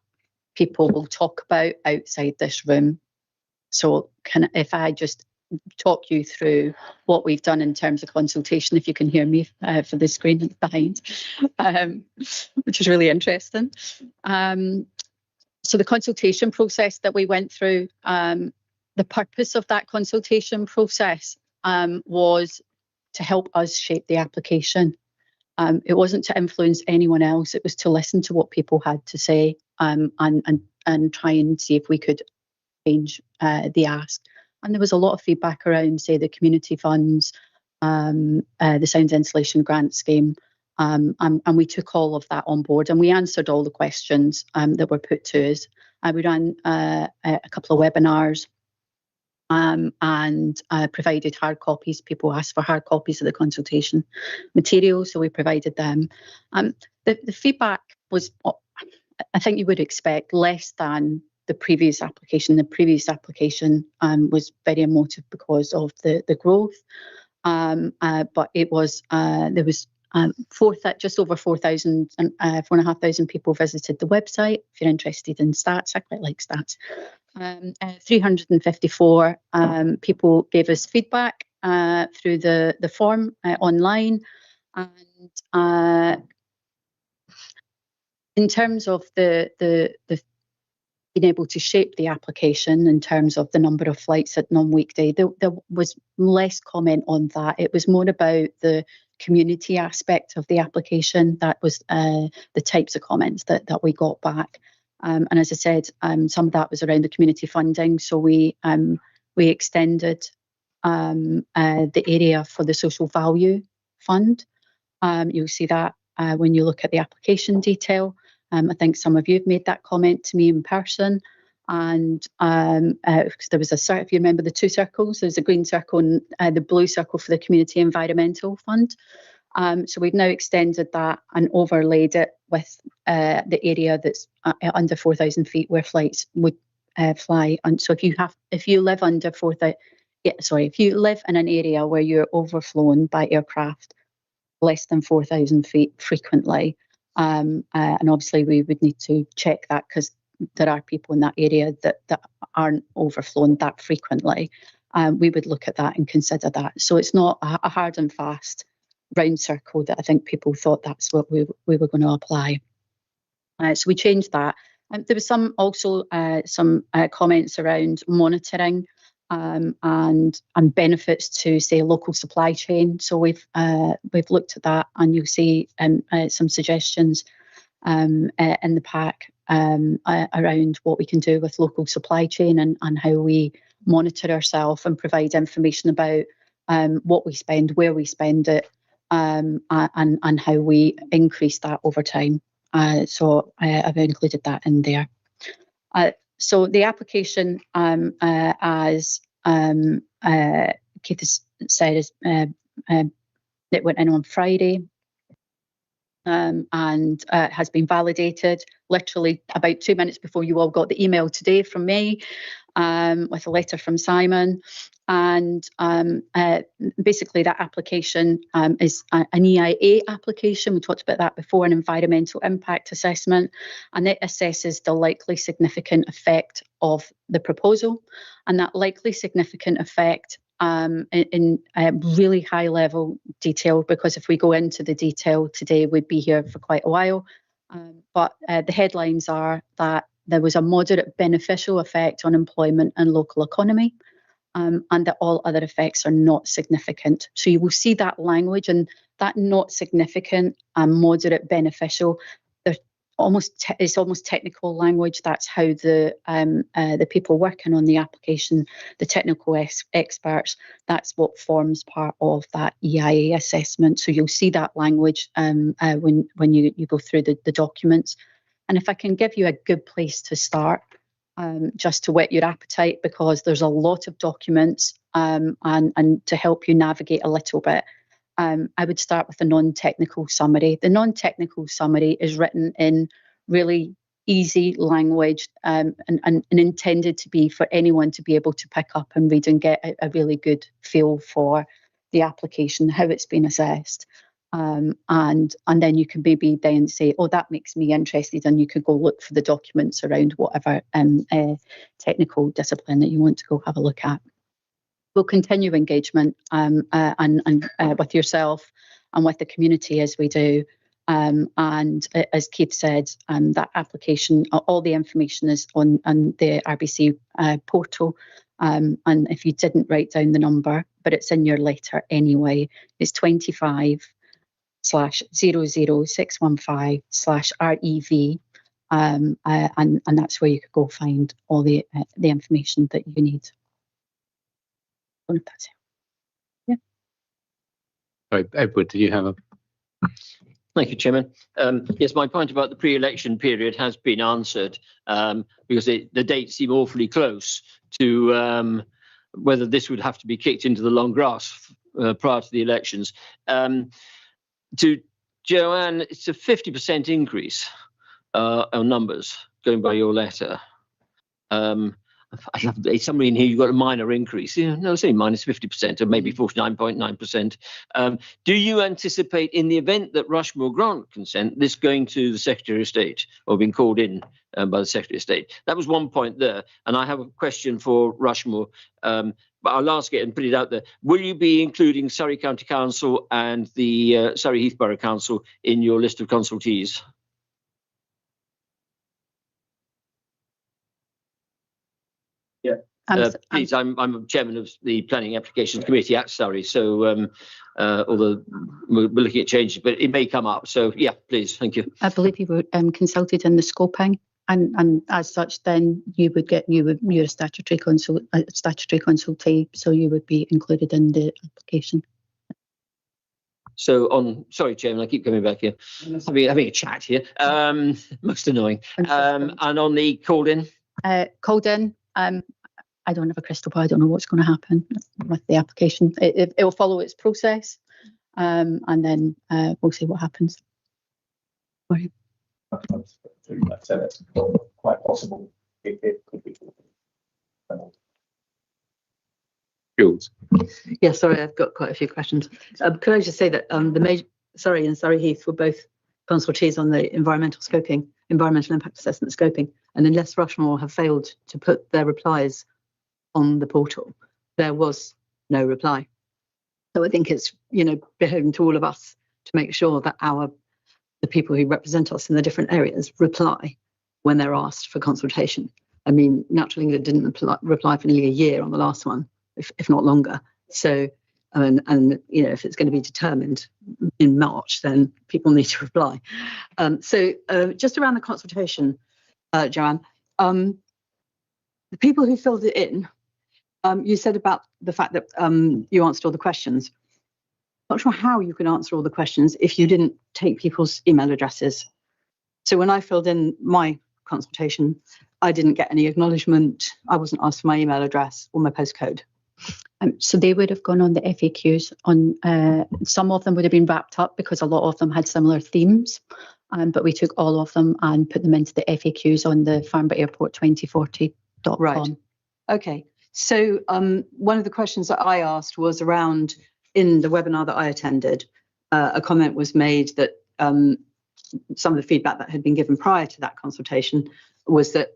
people will talk about outside this room. So if I just talk you through what we've done in terms of consultation, if you can hear me for the screen behind, which is really interesting. So the consultation process that we went through, the purpose of that consultation process was to help us shape the application. It wasn't to influence anyone else. It was to listen to what people had to say and try and see if we could change the ask. And there was a lot of feedback around, say, the community funds, the Sound Insulation Grant Scheme, and we took all of that on board and we answered all the questions that were put to us. We ran a couple of webinars and provided hard copies. People asked for hard copies of the consultation material, so we provided them. The feedback was, I think you would expect, less than the previous application. The previous application was very emotive because of the growth, but it was there was just over 4,500 people visited the website. If you're interested in stats, I quite like stats. 354 people gave us feedback through the form online, and in terms of the being able to shape the application in terms of the number of flights at non-weekday, there was less comment on that. It was more about the community aspect of the application. That was the types of comments that we got back. And as I said, some of that was around the community funding. So we extended the area for the social value fund. You'll see that when you look at the application detail. I think some of you have made that comment to me in person. And because there was if you remember the 2 circles, there's a green circle and the blue circle for the Community Environmental Fund. So we've now extended that and overlaid it with the area that's under 4,000 feet where flights would fly. And so if you live under 4,000, if you live in an area where you're overflown by aircraft less than 4,000 feet frequently, and obviously we would need to check that because there are people in that area that aren't overflown that frequently. We would look at that and consider that. So it's not a hard and fast round circle that I think people thought that's what we were going to apply. So we changed that. There was some comments around monitoring and benefits to, say, local supply chain. So we've looked at that, and you'll see some suggestions in the pack around what we can do with local supply chain and how we monitor ourselves and provide information about what we spend, where we spend it, and how we increase that over time. So I've included that in there. So the application, as Keith has said, it went in on Friday. And has been validated literally about 2 minutes before you all got the email today from me with a letter from Simon. And basically that application is an EIA application. We talked about that before, an environmental impact assessment, and it assesses the likely significant effect of the proposal. And that likely significant effect in really high level detail, because if we go into the detail today, we'd be here for quite a while. But the headlines are that there was a moderate beneficial effect on employment and local economy, and that all other effects are not significant. So you will see that language, and that not significant and moderate beneficial, it's almost technical language. That's how the people working on the application, the technical experts, that's what forms part of that EIA assessment. So you'll see that language when you go through the documents. And if I can give you a good place to start, just to whet your appetite, because there's a lot of documents and to help you navigate a little bit, I would start with the non-technical summary. The non-technical summary is written in really easy language and intended to be for anyone to be able to pick up and read and get a really good feel for the application, how it's been assessed. And then you can maybe then say, oh, that makes me interested, and you could go look for the documents around whatever technical discipline that you want to go have a look at. We'll continue engagement and with yourself and with the community as we do. And as Keith said, that application, all the information is on the RBC portal. And if you didn't write down the number, but it's in your letter anyway, it's 25/00615/REV. And that's where you could go find all the information that you need. I don't know if that's it. Yeah. Sorry, Edward, do you have a... Thank you, Chairman. Yes, my point about the pre-election period has been answered because the dates seem awfully close to whether this would have to be kicked into the long grass prior to the elections. To Joanne, it's a 50% increase on numbers going by your letter. I love somebody in here, you've got a minor increase. No, say minus 50% or maybe 49.9%. Do you anticipate, in the event that Rushmore grant consent, this going to the Secretary of State or being called in by the Secretary of State? That was one point there. And I have a question for Rushmore, but I'll ask it and put it out there. Will you be including Surrey County Council and the Surrey Heath Borough Council in your list of consultees? Yeah. Please, I'm chairman of the Planning Applications Committee at Surrey, so although we're looking at changes, but it may come up. So yeah, please, thank you. I believe you were consulted in the scoping, and as such, then you're a statutory consultee, so you would be included in the application. So sorry, Chairman, I keep coming back here, having a chat here. Most annoying. And on the called in. I don't have a crystal ball. I don't know what's going to happen with the application. It will follow its process, and then we'll see what happens. That's quite possible. It could be. Jules. Yeah, sorry, I've got quite a few questions. Could I just say that Surrey and Surrey Heath were both consultees on the environmental impact assessment scoping, and unless Rushmore have failed to put their replies on the portal, there was no reply. So I think it's beholden to all of us to make sure that the people who represent us in the different areas reply when they're asked for consultation. I mean, Natural England didn't reply for nearly a year on the last one, if not longer. So, and you know, if it's going to be determined in March, then people need to reply. So just around the consultation, Joanne, the people who filled it in, you said about the fact that you answered all the questions. Not sure how you can answer all the questions if you didn't take people's email addresses. So when I filled in my consultation, I didn't get any acknowledgement. I wasn't asked for my email address or my postcode. So they would have gone on the FAQs. On some of them would have been wrapped up because a lot of them had similar themes. But we took all of them and put them into the FAQs on the farnboroughairport2040.com. Right. Okay. So one of the questions that I asked was around, in the webinar that I attended, a comment was made that some of the feedback that had been given prior to that consultation was that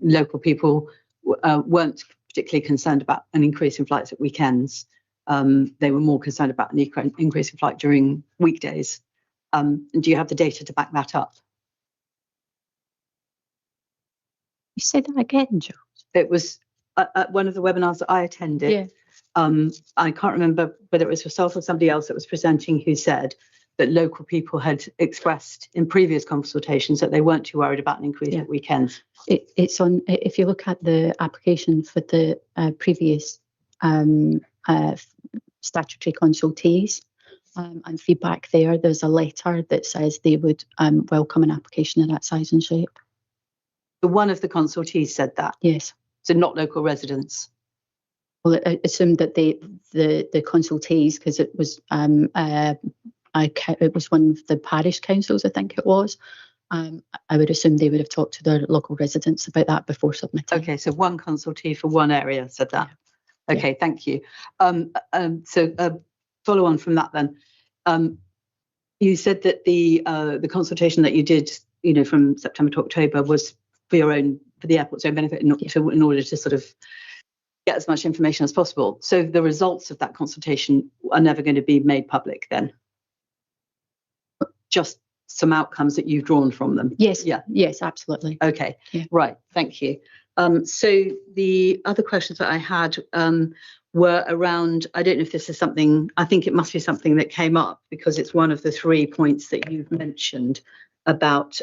local people weren't particularly concerned about an increase in flights at weekends. They were more concerned about an increase in flight during weekdays. Do you have the data to back that up? You said that again, Joe. It was at one of the webinars that I attended. Yeah. I can't remember whether it was yourself or somebody else that was presenting who said that local people had expressed in previous consultations that they weren't too worried about an increase at weekends. It's on, if you look at the application for the previous statutory consultees and feedback there's a letter that says they would welcome an application of that size and shape. One of the consultees said that? Yes. So not local residents? Well, I assumed that the consultees, because it was it was one of the parish councils, I think it was. I would assume they would have talked to their local residents about that before submitting. Okay, so one consultee for one area said that. Yeah. Okay, thank you. So follow on from that then. You said that the consultation that you did, from September to October was for the airport's own benefit, in order to sort of get as much information as possible. So the results of that consultation are never going to be made public then? Just some outcomes that you've drawn from them? Yes. Yeah. Yes, absolutely. Okay. Yeah. Right. Thank you. So the other questions that I had were around, I don't know if this is something, I think it must be something that came up because it's one of the 3 points that you've mentioned about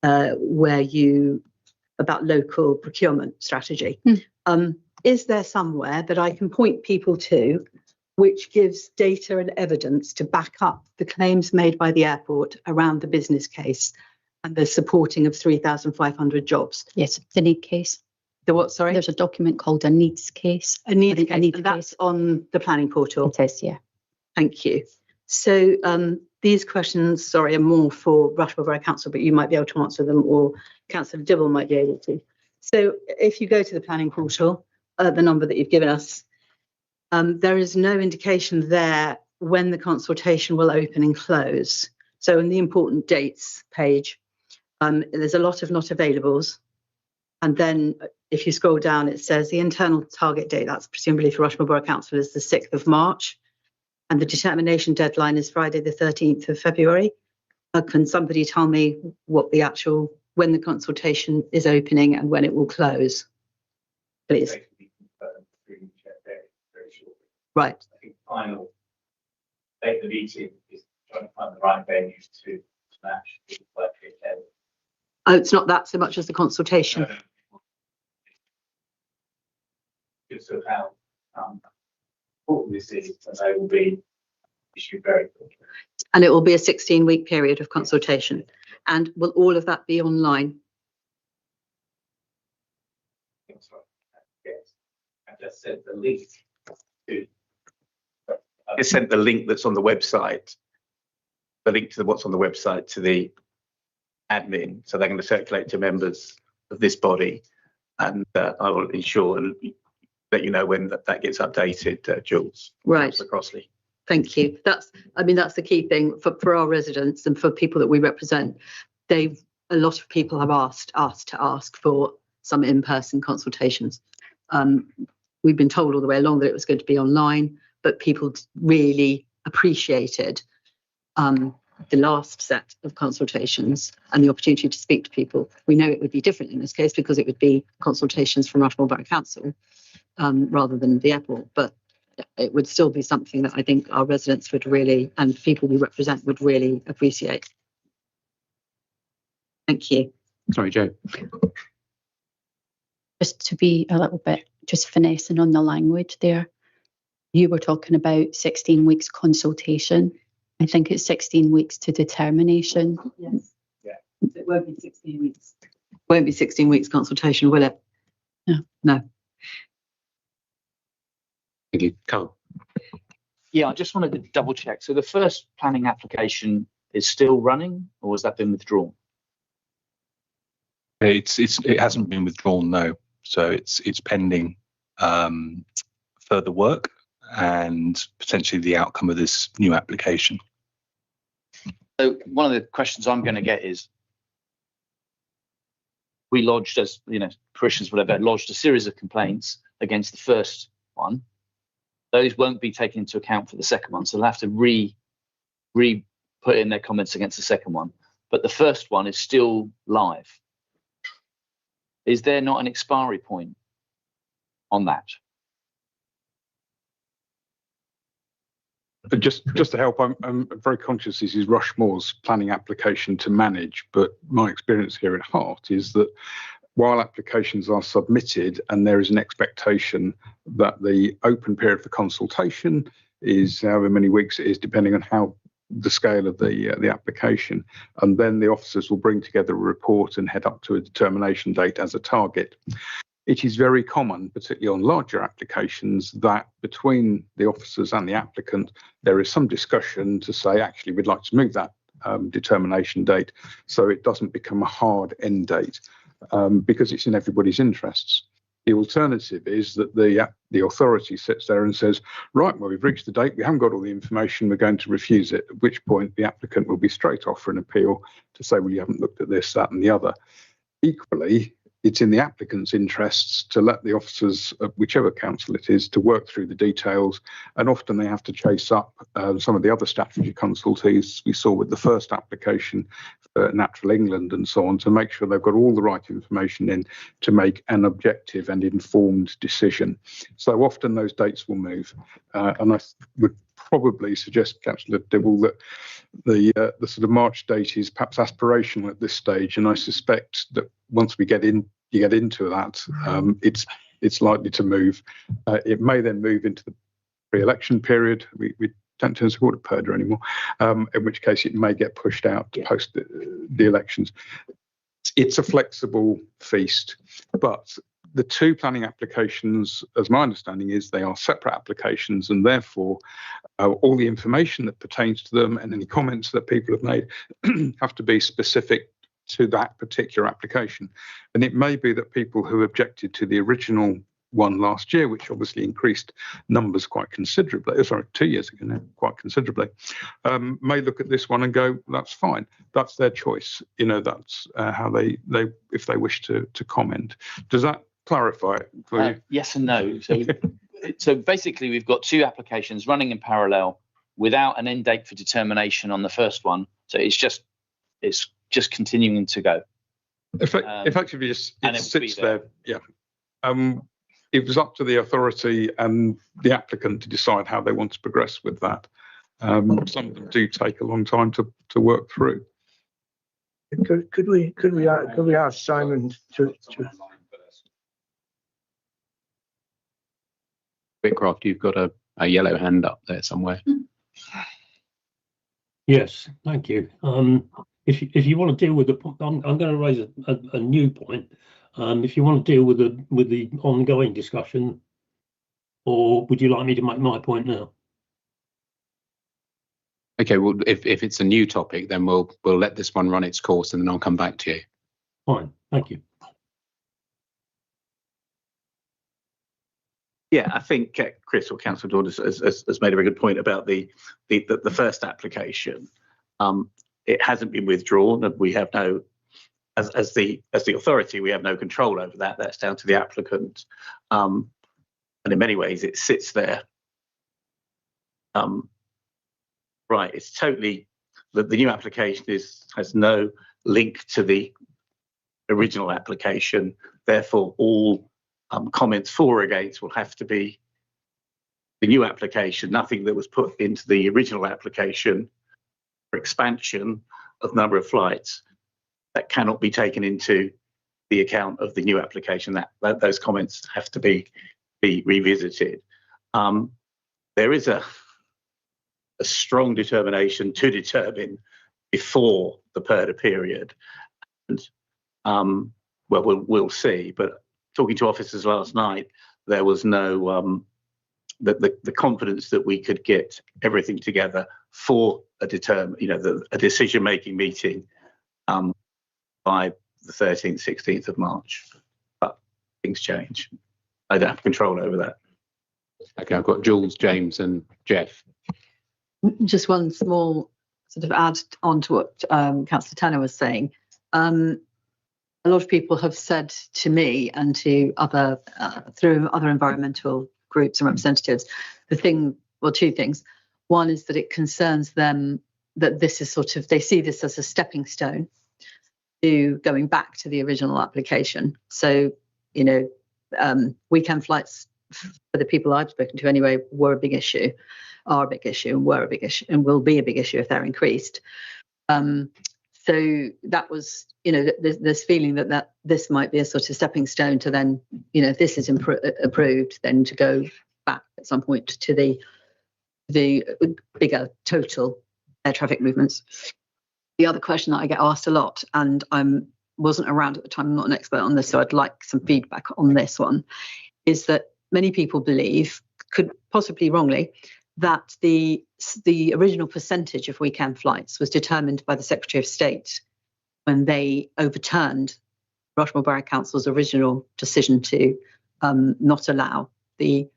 about local procurement strategy. Is there somewhere that I can point people to which gives data and evidence to back up the claims made by the airport around the business case and the supporting of 3,500 jobs? Yes, the need case. The what, sorry? There's a document called a needs case. A needs case, and that's on the planning portal? It is, yeah. Thank you. So these questions, sorry, are more for Rushmore Borough Council, but you might be able to answer them, or Councillor Dibble might be able to. So if you go to the planning portal, the number that you've given us, there is no indication there when the consultation will open and close. So in the important dates page, there's a lot of not availables. And then if you scroll down, it says the internal target date, that's presumably for Rushmore Borough Council, is the 6th of March. And the determination deadline is Friday the 13th of February. Can somebody tell me when the consultation is opening and when it will close, please? Right. I think the final date of the meeting is trying to find the right venue to match the electric attendance. Oh, it's not that so much as the consultation. Just of how important this is, and they will be issued very quickly. And it will be a 16-week period of consultation. And will all of that be online? Yes. I just sent the link to. I just sent the link that's on the website. The link to what's on the website to the admin, so they're going to circulate to members of this body, and I will ensure and let you know when that gets updated, Jules. Right. Crossley. Thank you. That's the key thing for our residents and for people that we represent. A lot of people have asked us to ask for some in-person consultations. We've been told all the way along that it was going to be online, but people really appreciated the last set of consultations and the opportunity to speak to people. We know it would be different in this case because it would be consultations from Rushmore Borough Council rather than the airport, but it would still be something that I think our residents would really, and people we represent would really appreciate. Thank you. Sorry, Joe. Just to be a little bit just finessing on the language there, you were talking about 16 weeks consultation. I think it's 16 weeks to determination. Yes. Yeah. It won't be 16 weeks. Won't be 16 weeks consultation, will it? No. No. Thank you. Carl. Yeah, I just wanted to double check. So the first planning application is still running, or has that been withdrawn? It hasn't been withdrawn, no. So it's pending further work and potentially the outcome of this new application. So one of the questions I'm going to get is, we lodged, as you know, parishioners, whatever, lodged a series of complaints against the first one. Those won't be taken into account for the second one, so they'll have to put in their comments against the second one. But the first one is still live. Is there not an expiry point on that? But just to help, I'm very conscious this is Rushmore's planning application to manage, but my experience here at Hart is that while applications are submitted and there is an expectation that the open period for consultation is however many weeks it is, depending on how the scale of the application, and then the officers will bring together a report and head up to a determination date as a target. It is very common, particularly on larger applications, that between the officers and the applicant, there is some discussion to say, actually, we'd like to move that determination date so it doesn't become a hard end date, because it's in everybody's interests. The alternative is that the authority sits there and says, right, well, we've reached the date, we haven't got all the information, we're going to refuse it, at which point the applicant will be straight off for an appeal to say, well, you haven't looked at this, that and the other. Equally, it's in the applicant's interests to let the officers of whichever council it is to work through the details, and often they have to chase up some of the other statutory consultees we saw with the first application for Natural England and so on, to make sure they've got all the right information in to make an objective and informed decision. So often those dates will move, and I would probably suggest, Councillor Dibble, that the sort of March date is perhaps aspirational at this stage, and I suspect that once you get into that, it's likely to move. It may then move into the pre-election period. We don't tend to support a purger anymore, in which case it may get pushed out to post the elections. It's a flexible feast, but the two planning applications, as my understanding is, they are separate applications, and therefore all the information that pertains to them and any comments that people have made have to be specific to that particular application. And it may be that people who objected to the original one last year, which obviously increased numbers quite considerably, sorry, 2 years ago now, quite considerably, may look at this one and go, that's fine, that's their choice. You know, that's how they if they wish to comment. Does that clarify it for you? Yes and no. So basically we've got two applications running in parallel without an end date for determination on the first one. So it's just continuing to go. Effectively, it sits there. Yeah. It was up to the authority and the applicant to decide how they want to progress with that. Some of them do take a long time to work through. Could we ask Simon to Whitcroft, you've got a yellow hand up there somewhere. Yes, thank you. If you want to deal with the, I'm going to raise a new point. If you want to deal with the ongoing discussion, or would you like me to make my point now? Okay, well, if it's a new topic, then we'll let this one run its course, and then I'll come back to you. Fine, thank you. Yeah, I think Chris or Councillor Dawn has made a very good point about the first application. It hasn't been withdrawn, and we have no, as the authority, we have no control over that. That's down to the applicant, and in many ways, it sits there. Right, it's totally that the new application has no link to the original application. Therefore, all comments for or against will have to be the new application. Nothing that was put into the original application for expansion of number of flights, that cannot be taken into the account of the new application. That those comments have to be revisited. There is a strong determination to determine before the PERDA period, and well, we'll see. But talking to officers last night, there was no the confidence that we could get everything together for a a decision-making meeting by the 13th, 16th of March. But things change. I don't have control over that. Okay, I've got Jules, James, and Jeff. Just one small sort of add on to what Councillor Tanner was saying. A lot of people have said to me and to other through other environmental groups and representatives, two things. One is that it concerns them that this is they see this as a stepping stone to going back to the original application. So, weekend flights for the people I've spoken to anyway are a big issue, and will be a big issue if they're increased. So that was, this feeling that this might be a sort of stepping stone to then, if this is approved, then to go back at some point to the bigger total air traffic movements. The other question that I get asked a lot, and I wasn't around at the time, I'm not an expert on this, so I'd like some feedback on this one, is that many people believe, could possibly wrongly, that the original percentage of weekend flights was determined by the Secretary of State when they overturned Rushmore Borough Council's original decision to not allow the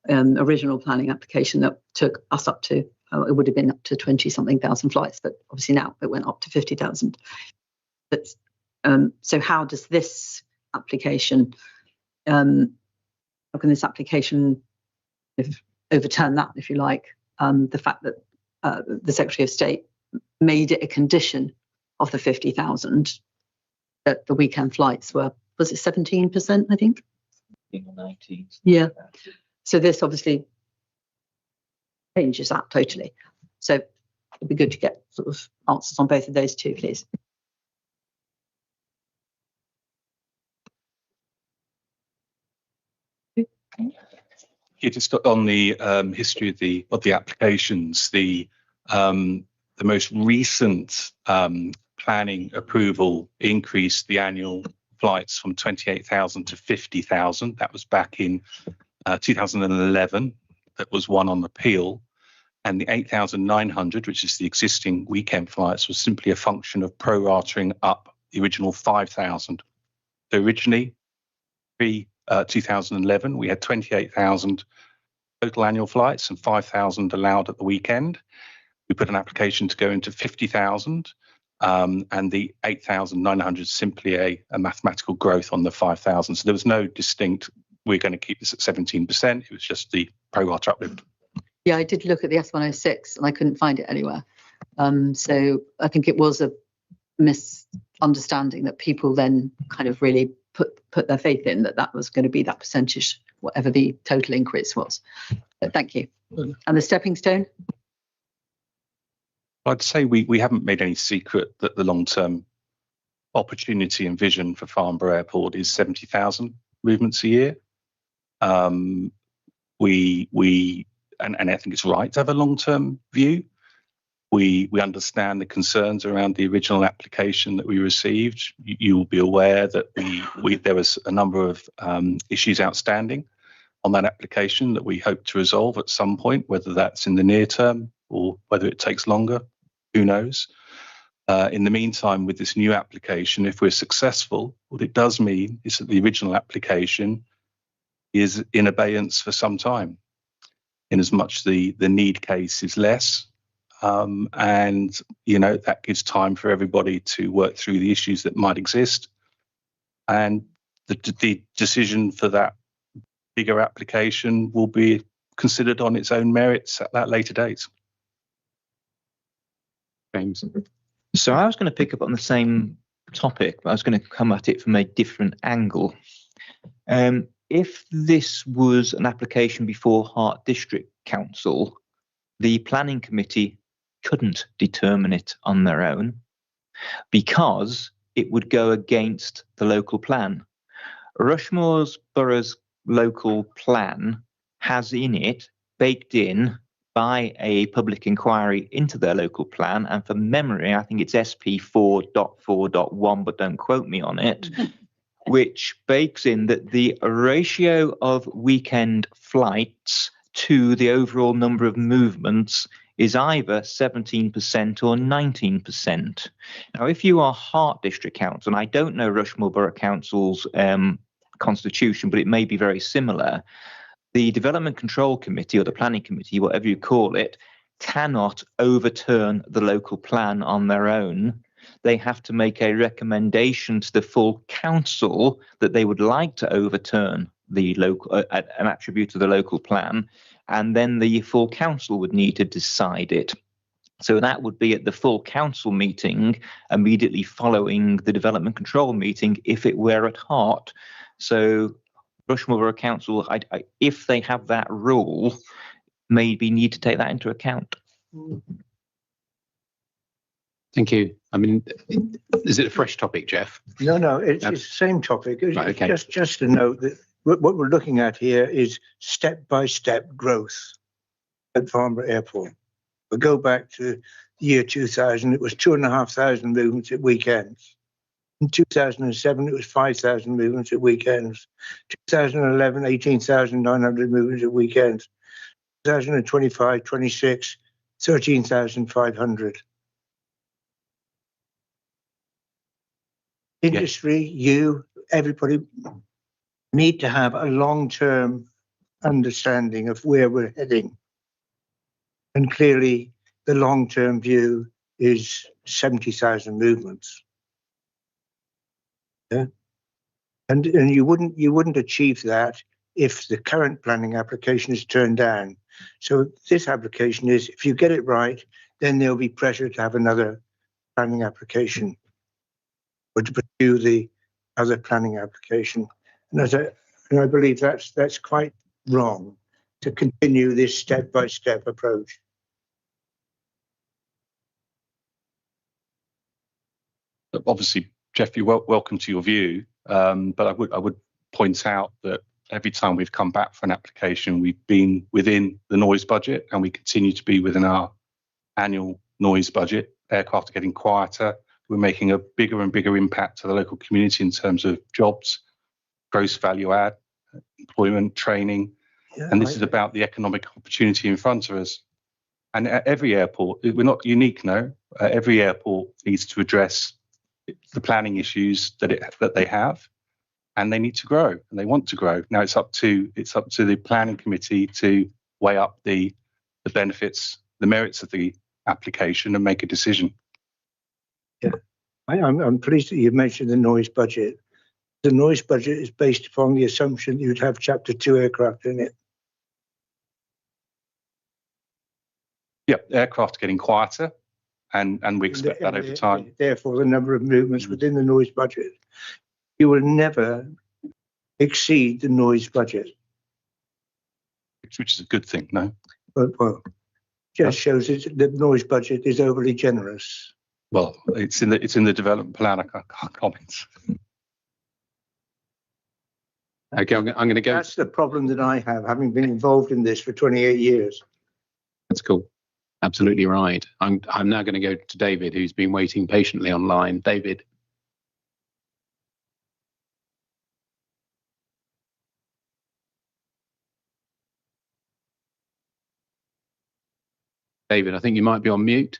original planning application that took us up to, it would have been up to 20-something thousand flights, but obviously now it went up to 50,000. But so how does this application, how can this application overturn that, if you like, the fact that the Secretary of State made it a condition of the 50,000 that the weekend flights was it 17%, I think? 19. Yeah. So this obviously changes that totally. So it'd be good to get sort of answers on both of those two, please. Yeah, just on the history of the applications, the most recent planning approval increased the annual flights from 28,000 to 50,000. That was back in 2011. That was one on appeal. And the 8,900, which is the existing weekend flights, was simply a function of prorating up the original 5,000. So originally, pre-2011, we had 28,000 total annual flights and 5,000 allowed at the weekend. We put an application to go into 50,000, and the 8,900 is simply a mathematical growth on the 5,000. So there was no distinct, we're going to keep this at 17%. It was just the pro rata uplift. Yeah, I did look at the S106 and I couldn't find it anywhere. So I think it was a misunderstanding that people then kind of really put their faith in that was going to be that percentage, whatever the total increase was. But thank you. And the stepping stone? I'd say we haven't made any secret that the long-term opportunity and vision for Farnborough Airport is 70,000 movements a year. And I think it's right to have a long-term view. We understand the concerns around the original application that we received. You will be aware that there was a number of issues outstanding on that application that we hope to resolve at some point, whether that's in the near term or whether it takes longer, who knows. In the meantime, with this new application, if we're successful, what it does mean is that the original application is in abeyance for some time, in as much the need case is less. And, that gives time for everybody to work through the issues that might exist. And the decision for that bigger application will be considered on its own merits at that later date. James. So I was going to pick up on the same topic, but I was going to come at it from a different angle. If this was an application before Hart District Council, the planning committee couldn't determine it on their own because it would go against the local plan. Rushmore's borough's local plan has in it, baked in by a public inquiry into their local plan, and from memory, I think it's SP 4.4.1, but don't quote me on it, which bakes in that the ratio of weekend flights to the overall number of movements is either 17% or 19%. Now, if you are Hart District Council, and I don't know Rushmore Borough Council's constitution, but it may be very similar, the Development Control Committee or the Planning Committee, whatever you call it, cannot overturn the local plan on their own. They have to make a recommendation to the full council that they would like to overturn the local an attribute of the local plan, and then the full council would need to decide it. So that would be at the full council meeting immediately following the development control meeting if it were at Hart. So Rushmore Borough Council, if they have that rule, maybe need to take that into account. Thank you. I mean, is it a fresh topic, Jeff? No, it's the same topic. Right, okay. Just to note that what we're looking at here is step-by-step growth at Farnborough Airport. We go back to the year 2000, it was 2,500 movements at weekends. In 2007, it was 5,000 movements at weekends. 2011, 18,900 movements at weekends. 2025, 26, 13,500. Industry, you, everybody need to have a long-term understanding of where we're heading. And clearly, the long-term view is 70,000 movements. Yeah, and you wouldn't achieve that if the current planning application is turned down. So this application is, if you get it right, then there'll be pressure to have another planning application or to pursue the other planning application. And I believe that's quite wrong to continue this step-by-step approach. Obviously, Jeff, you're welcome to your view, but I would point out that every time we've come back for an application, we've been within the noise budget, and we continue to be within our annual noise budget. Aircraft are getting quieter. We're making a bigger and bigger impact to the local community in terms of jobs, gross value add, employment, training, and this is about the economic opportunity in front of us. And at every airport, we're not unique, no. Every airport needs to address the planning issues that they have, and they need to grow and they want to grow. Now it's up to the planning committee to weigh up the benefits, the merits of the application and make a decision. Yeah, I'm pleased that you've mentioned the noise budget. The noise budget is based upon the assumption that you'd have Chapter 2 aircraft in it. Yeah, aircraft getting quieter, and we expect that over time. Therefore, the number of movements within the noise budget. You will never exceed the noise budget. Which is a good thing, no? Well, just shows the noise budget is overly generous. Well, it's in the development plan. I can't comment. Okay, I'm going to go. That's the problem that I have, having been involved in this for 28 years. That's cool. Absolutely right. I'm now going to go to David, who's been waiting patiently online. David. David, I think you might be on mute.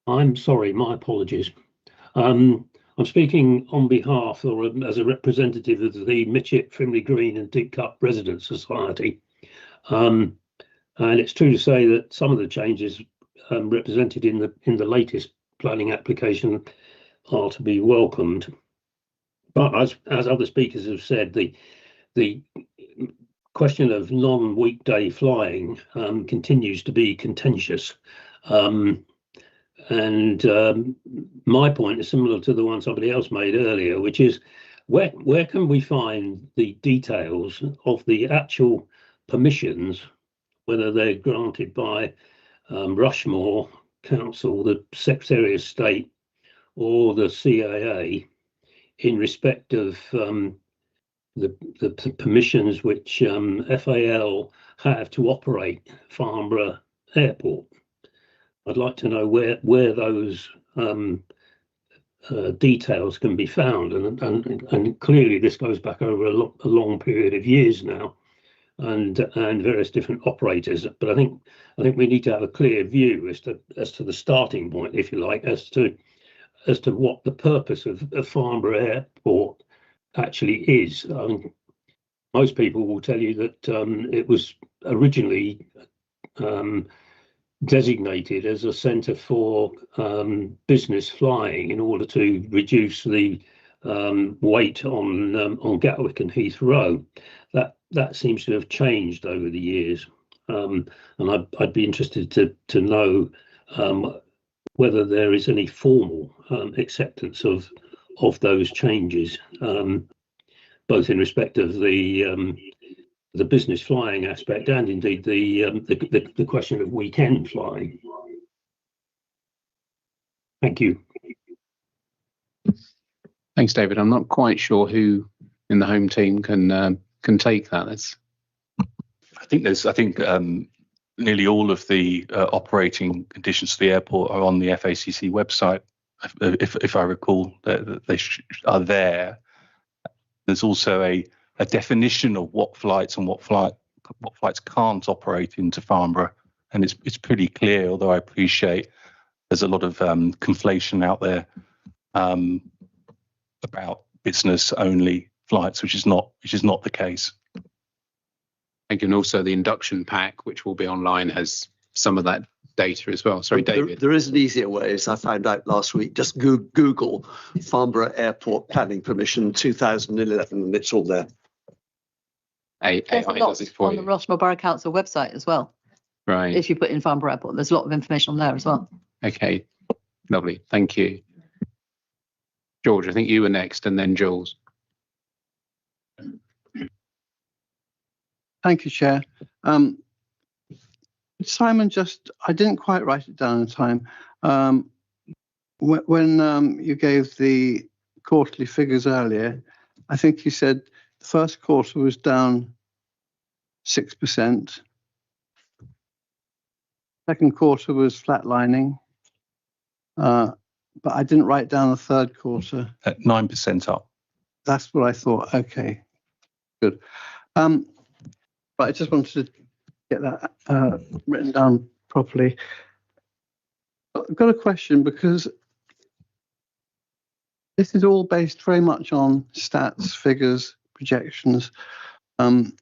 I'm sorry, my apologies. I'm speaking on behalf or as a representative of the Mitchett, Frimley Green and Didcot Residents Society. And it's true to say that some of the changes represented in the latest planning application are to be welcomed. But as other speakers have said, the question of non-weekday flying continues to be contentious. My point is similar to the one somebody else made earlier, which is where can we find the details of the actual permissions, whether they're granted by Rushmore Council, the Secretary of State, or the CAA, in respect of the permissions which FAL have to operate Farnborough Airport. I'd like to know where those details can be found, and clearly this goes back over a long period of years now, and various different operators. But I think we need to have a clear view as to the starting point, if you like, as to what the purpose of Farnborough Airport actually is. Most people will tell you that it was originally designated as a centre for business flying in order to reduce the weight on Gatwick and Heathrow. That seems to have changed over the years, and I'd be interested to know whether there is any formal acceptance of those changes, both in respect of the business flying aspect and indeed the question of weekend flying. Thank you. Thanks, David. I'm not quite sure who in the home team can take that. I think nearly all of the operating conditions for the airport are on the FACC website. If I recall, they are there. There's also a definition of what flights and what flights can't operate into Farnborough, and it's pretty clear. Although I appreciate there's a lot of conflation out there about business only flights, which is not the case. And also the induction pack, which will be online, has some of that data as well. Sorry, David. There is an easier way, as I found out last week. Just Google Farnborough Airport Planning Permission 2011, and it's all there. AI does it for on you. the Rushmore Borough Council website as well. Right. If you put in Farnborough Airport, there's a lot of information on there as well. Okay, lovely. Thank you. George, I think you were next, and then Jules. Thank you, Chair. Simon, I didn't quite write it down in time. When you gave the quarterly figures earlier, I think you said the first quarter was down 6%. Second quarter was flatlining. But I didn't write down the third quarter. At 9% up. That's what I thought. Okay, good. But I just wanted to get that written down properly. I've got a question, because this is all based very much on stats, figures, projections. Not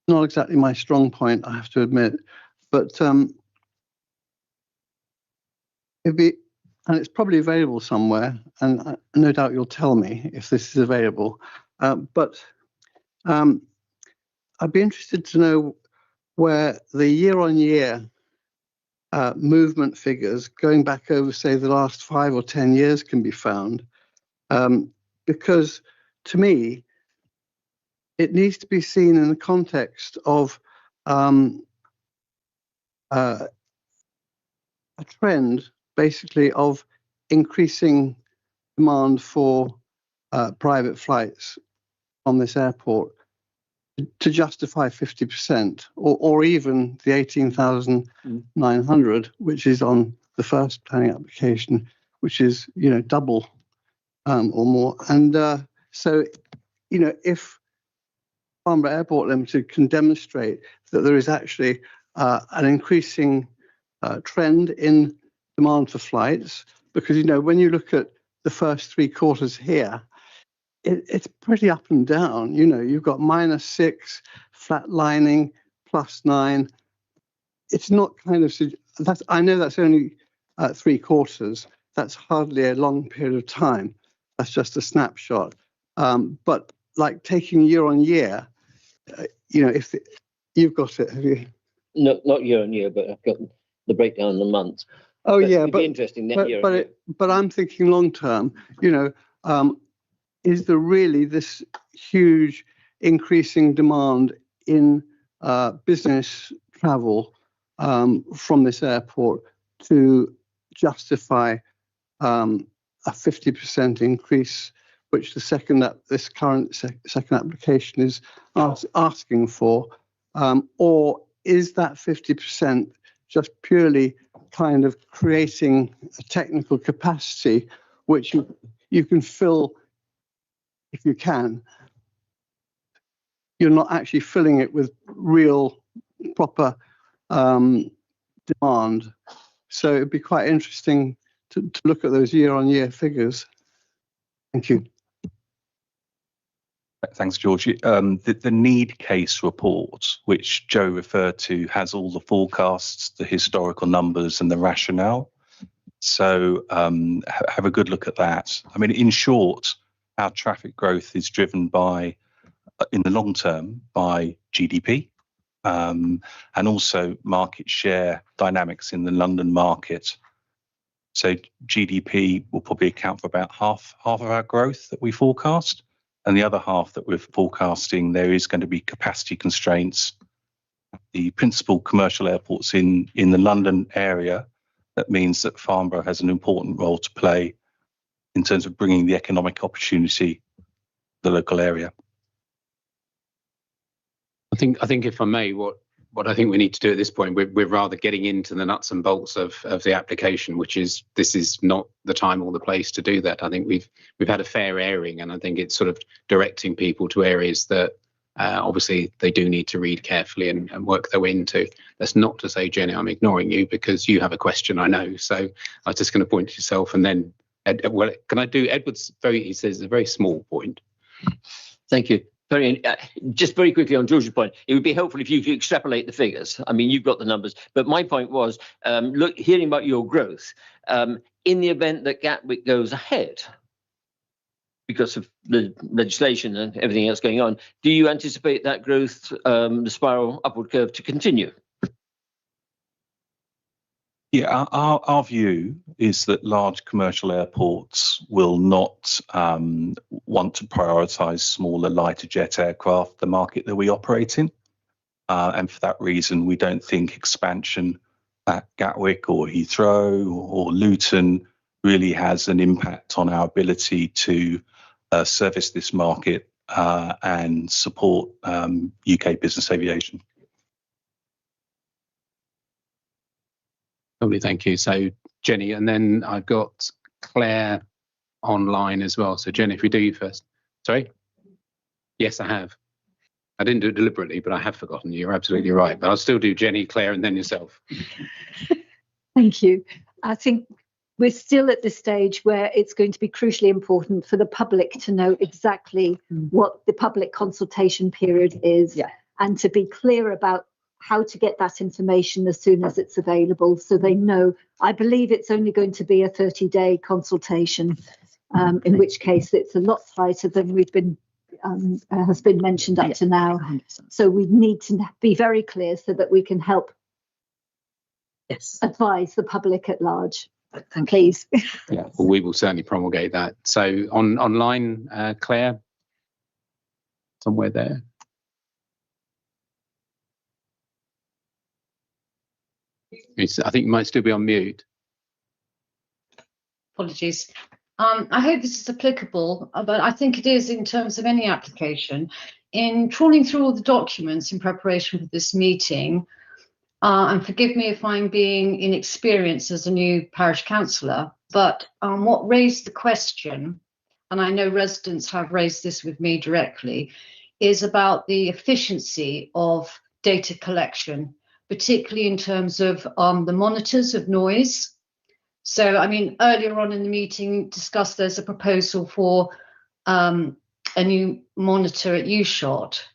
exactly my strong point, I have to admit, but and it's probably available somewhere, and no doubt you'll tell me if this is available. But I'd be interested to know where the year-on-year movement figures going back over, say, the last 5 or 10 years can be found. Because to me, it needs to be seen in the context of a trend, basically, of increasing demand for private flights on this airport to justify 50%, or even the 18,900, which is on the first planning application, which is, double or more. And so, if Farnborough Airport Limited can demonstrate that there is actually an increasing trend in demand for flights, because, when you look at the first 3 quarters here, it's pretty up and down. You've got -6, flatlining, +9. It's not kind of, I know that's only 3 quarters. That's hardly a long period of time. That's just a snapshot. But like taking year on year, if you've got it, have you? No, not year on year, but I've got the breakdown in the months. Oh, But yeah, it'd be interesting net year on year. but I'm thinking long term. Is there really this huge increasing demand in business travel from this airport to justify a 50% increase, which this current second application is asking for, or is that 50% just purely kind of creating a technical capacity which you can fill if you can? You're not actually filling it with real proper demand. So it'd be quite interesting to look at those year-on-year figures. Thank you. Thanks, George. The need case report, which Joe referred to, has all the forecasts, the historical numbers, and the rationale. So have a good look at that. I mean, in short, our traffic growth is driven by, in the long term, by GDP and also market share dynamics in the London market. So GDP will probably account for about half of our growth that we forecast. And the other half that we're forecasting, there is going to be capacity constraints. The principal commercial airports in the London area, that means that Farnborough has an important role to play in terms of bringing the economic opportunity to the local area. I think if I may, what I think we need to do at this point, we're rather getting into the nuts and bolts of the application, this is not the time or the place to do that. I think we've had a fair airing, and I think it's sort of directing people to areas that obviously they do need to read carefully and work their way into. That's not to say, Jenny, I'm ignoring you because you have a question, I know. So I was just going to point to yourself, and then can I do Edward's? He says a very small point. Thank you. Just very quickly on George's point, it would be helpful if you could extrapolate the figures. I mean, you've got the numbers, but my point was, hearing about your growth, in the event that Gatwick goes ahead because of the legislation and everything else going on, do you anticipate that growth, the spiral upward curve, to continue? Yeah, our view is that large commercial airports will not want to prioritise smaller, lighter jet aircraft, the market that we operate in. And for that reason, we don't think expansion at Gatwick or Heathrow or Luton really has an impact on our ability to service this market and support UK business aviation. Lovely, thank you. So Jenny, and then I've got Claire online as well. So Jenny, if we do you first. Sorry? Yes, I have. I didn't do it deliberately, but I have forgotten. You're absolutely right. But I'll still do Jenny, Claire, and then yourself. Thank you. I think we're still at the stage where it's going to be crucially important for the public to know exactly what the public consultation period is, and to be clear about how to get that information as soon as it's available, so they know. I believe it's only going to be a 30-day consultation, in which case it's a lot tighter than has been mentioned up to now. 100%. So we need to be very clear so that we can help advise the public at large. Please. Yeah, well, we will certainly promulgate that. So online, Claire, somewhere there. I think you might still be on mute. Apologies. I hope this is applicable, but I think it is in terms of any application. In trawling through all the documents in preparation for this meeting, and forgive me if I'm being inexperienced as a new parish councillor, but what raised the question, and I know residents have raised this with me directly, is about the efficiency of data collection, particularly in terms of the monitors of noise. So, I mean, earlier on in the meeting discussed there's a proposal for a new monitor at U-Shot.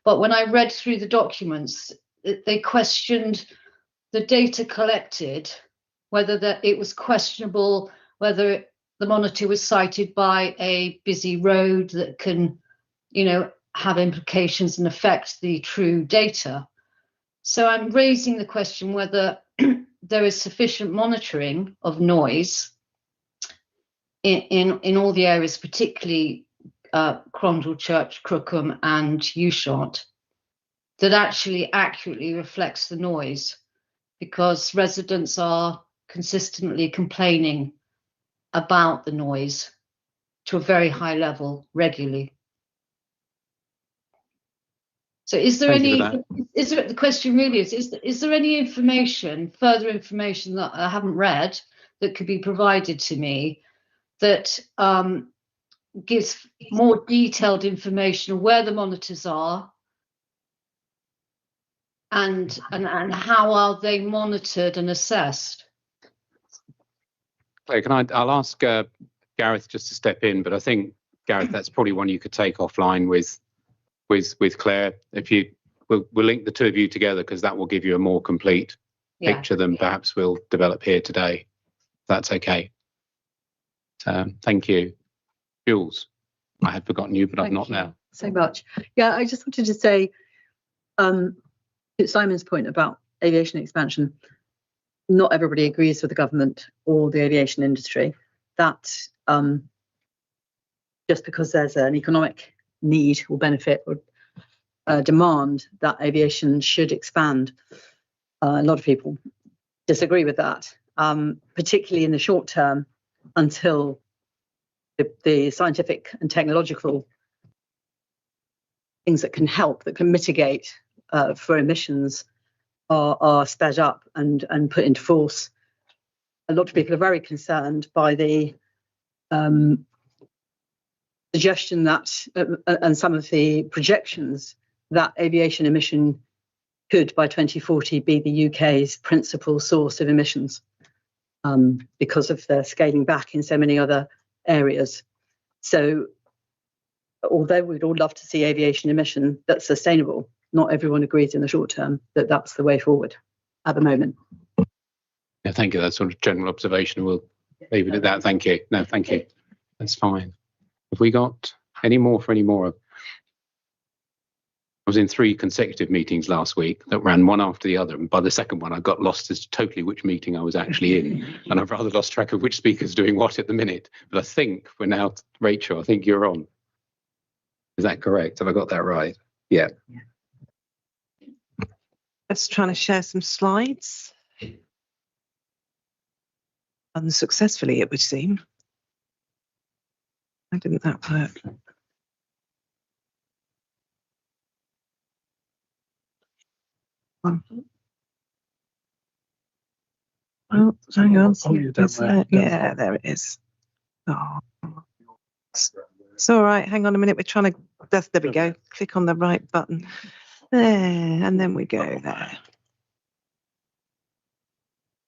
But when I read through the documents, they questioned the data collected, whether it was questionable, whether the monitor was sited by a busy road that can, have implications and affect the true data. So I'm raising the question whether there is sufficient monitoring of noise in all the areas, particularly Crondall Church, Crookham and Ushant, that actually accurately reflects the noise, because residents are consistently complaining about the noise to a very high level regularly. So is there the question really is there any information, further information that I haven't read that could be provided to me that gives more detailed information of where the monitors are and how are they monitored and assessed? Okay, I'll ask Gareth just to step in, but I think, Gareth, that's probably one you could take offline with Claire. We'll link the two of you together, because that will give you a more complete picture than perhaps we'll develop here today. If that's okay. Thank you. Jules, I had forgotten you, but I've not now. So much. Yeah, I just wanted to say, to Simon's point about aviation expansion, not everybody agrees with the government or the aviation industry that just because there's an economic need or benefit or demand that aviation should expand. A lot of people disagree with that, particularly in the short term, until the scientific and technological things that can help, that can mitigate for emissions are sped up and put into force. A lot of people are very concerned by the suggestion that and some of the projections that aviation emission could by 2040 be the UK's principal source of emissions, because of the scaling back in so many other areas. So although we'd all love to see aviation emission that's sustainable, not everyone agrees in the short term that that's the way forward at the moment. Yeah, thank you. That's sort of general observation. We'll leave it at that. Thank you. No, thank you. That's fine. Have we got any more for any more? I was in 3 consecutive meetings last week that ran one after the other, and by the second one I got lost as to totally which meeting I was actually in, and I've rather lost track of which speaker's doing what at the minute. But I think we're now, Rachel, I think you're on. Is that correct? Have I got that right? Yeah. Just trying to share some slides. Unsuccessfully, it would seem. Why didn't that work? Oh, hang on. Yeah, there it is. Oh. It's all right. Hang on a minute. We're trying to. There we go. Click on the right button. There, and then we go there.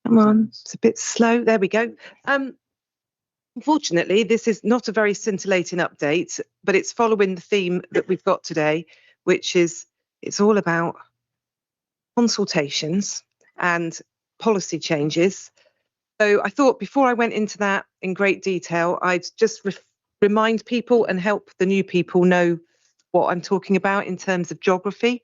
Come on. It's a bit slow. There we go. Unfortunately, this is not a very scintillating update, but it's following the theme that we've got today, which is it's all about consultations and policy changes. So I thought before I went into that in great detail, I'd just remind people and help the new people know what I'm talking about in terms of geography.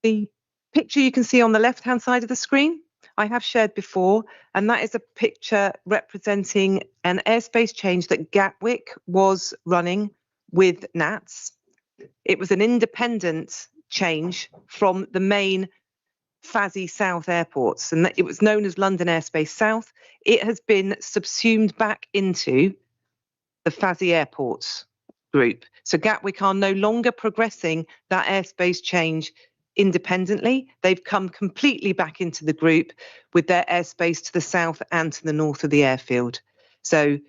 The picture you can see on the left-hand side of the screen, I have shared before, and that is a picture representing an airspace change that Gatwick was running with NATS. It was an independent change from the main FACC South airports, and it was known as London Airspace South. It has been subsumed back into the FACC Airports group. So Gatwick are no longer progressing that airspace change independently. They've come completely back into the group with their airspace to the south and to the north of the airfield. So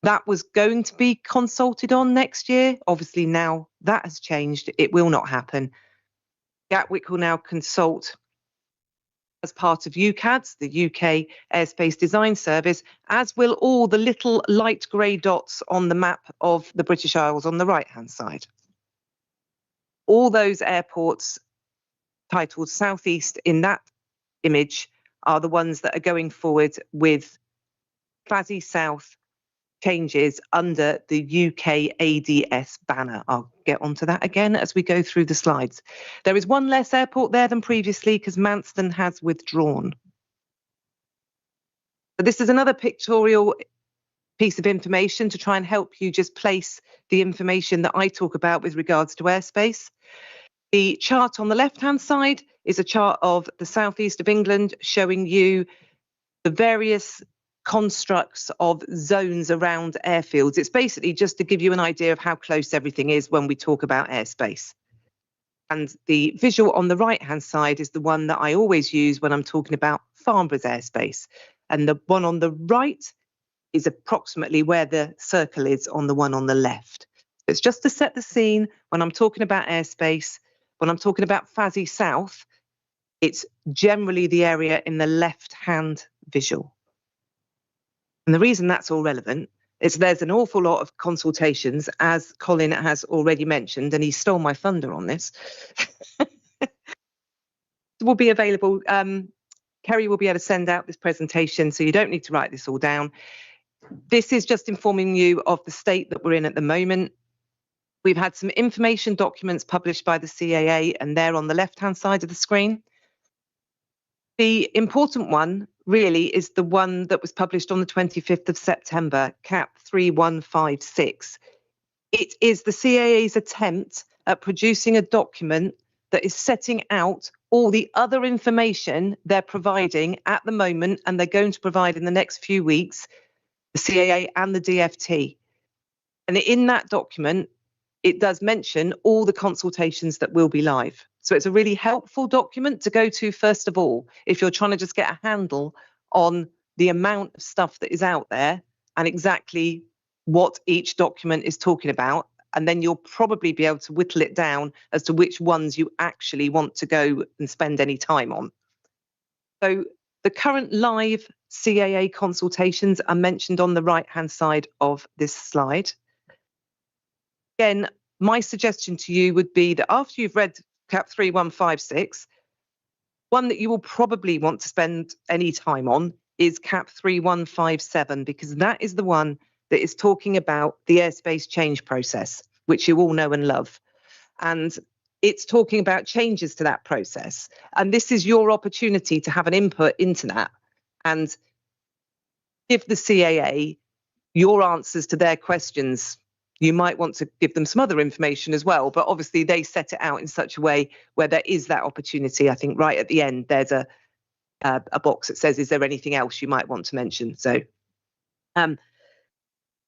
that was going to be consulted on next year. Obviously now that has changed. It will not happen. Gatwick will now consult as part of UCADS, the UK Airspace Design Service, as will all the little light grey dots on the map of the British Isles on the right-hand side. All those airports titled Southeast in that image are the ones that are going forward with FACC South changes under the UK ADS banner. I'll get onto that again as we go through the slides. There is one less airport there than previously because Manston has withdrawn. But this is another pictorial piece of information to try and help you just place the information that I talk about with regards to airspace. The chart on the left-hand side is a chart of the southeast of England showing you the various constructs of zones around airfields. It's basically just to give you an idea of how close everything is when we talk about airspace. And the visual on the right-hand side is the one that I always use when I'm talking about Farnborough's airspace. And the one on the right is approximately where the circle is on the one on the left. It's just to set the scene when I'm talking about airspace. When I'm talking about FACC South, it's generally the area in the left-hand visual. And the reason that's all relevant is there's an awful lot of consultations, as Colin has already mentioned, and he stole my thunder on this. Will be available. Kerry will be able to send out this presentation, so you don't need to write this all down. This is just informing you of the state that we're in at the moment. We've had some information documents published by the CAA, and they're on the left-hand side of the screen. The important one really is the one that was published on the 25th of September, CAP 3156. It is the CAA's attempt at producing a document that is setting out all the other information they're providing at the moment, and they're going to provide in the next few weeks, the CAA and the DFT. And in that document, it does mention all the consultations that will be live. So it's a really helpful document to go to, first of all, if you're trying to just get a handle on the amount of stuff that is out there and exactly what each document is talking about. And then you'll probably be able to whittle it down as to which ones you actually want to go and spend any time on. So the current live CAA consultations are mentioned on the right-hand side of this slide. Again, my suggestion to you would be that after you've read CAP 3156, one that you will probably want to spend any time on is CAP 3157, because that is the one that is talking about the airspace change process, which you all know and love. And it's talking about changes to that process. And this is your opportunity to have an input into that and give the CAA your answers to their questions. You might want to give them some other information as well, but obviously they set it out in such a way where there is that opportunity. I think right at the end, there's a box that says, is there anything else you might want to mention? So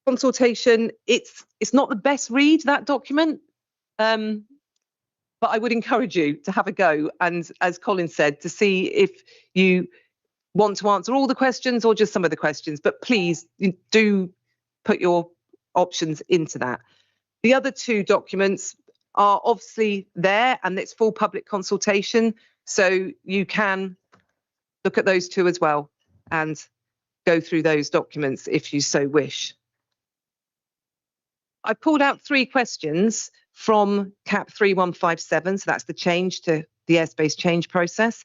consultation, it's not the best read, that document, but I would encourage you to have a go. And as Colin said, to see if you want to answer all the questions or just some of the questions, but please do put your options into that. The other two documents are obviously there and it's full public consultation, so you can look at those two as well and go through those documents if you so wish. I pulled out 3 questions from CAP 3157, so that's the change to the airspace change process,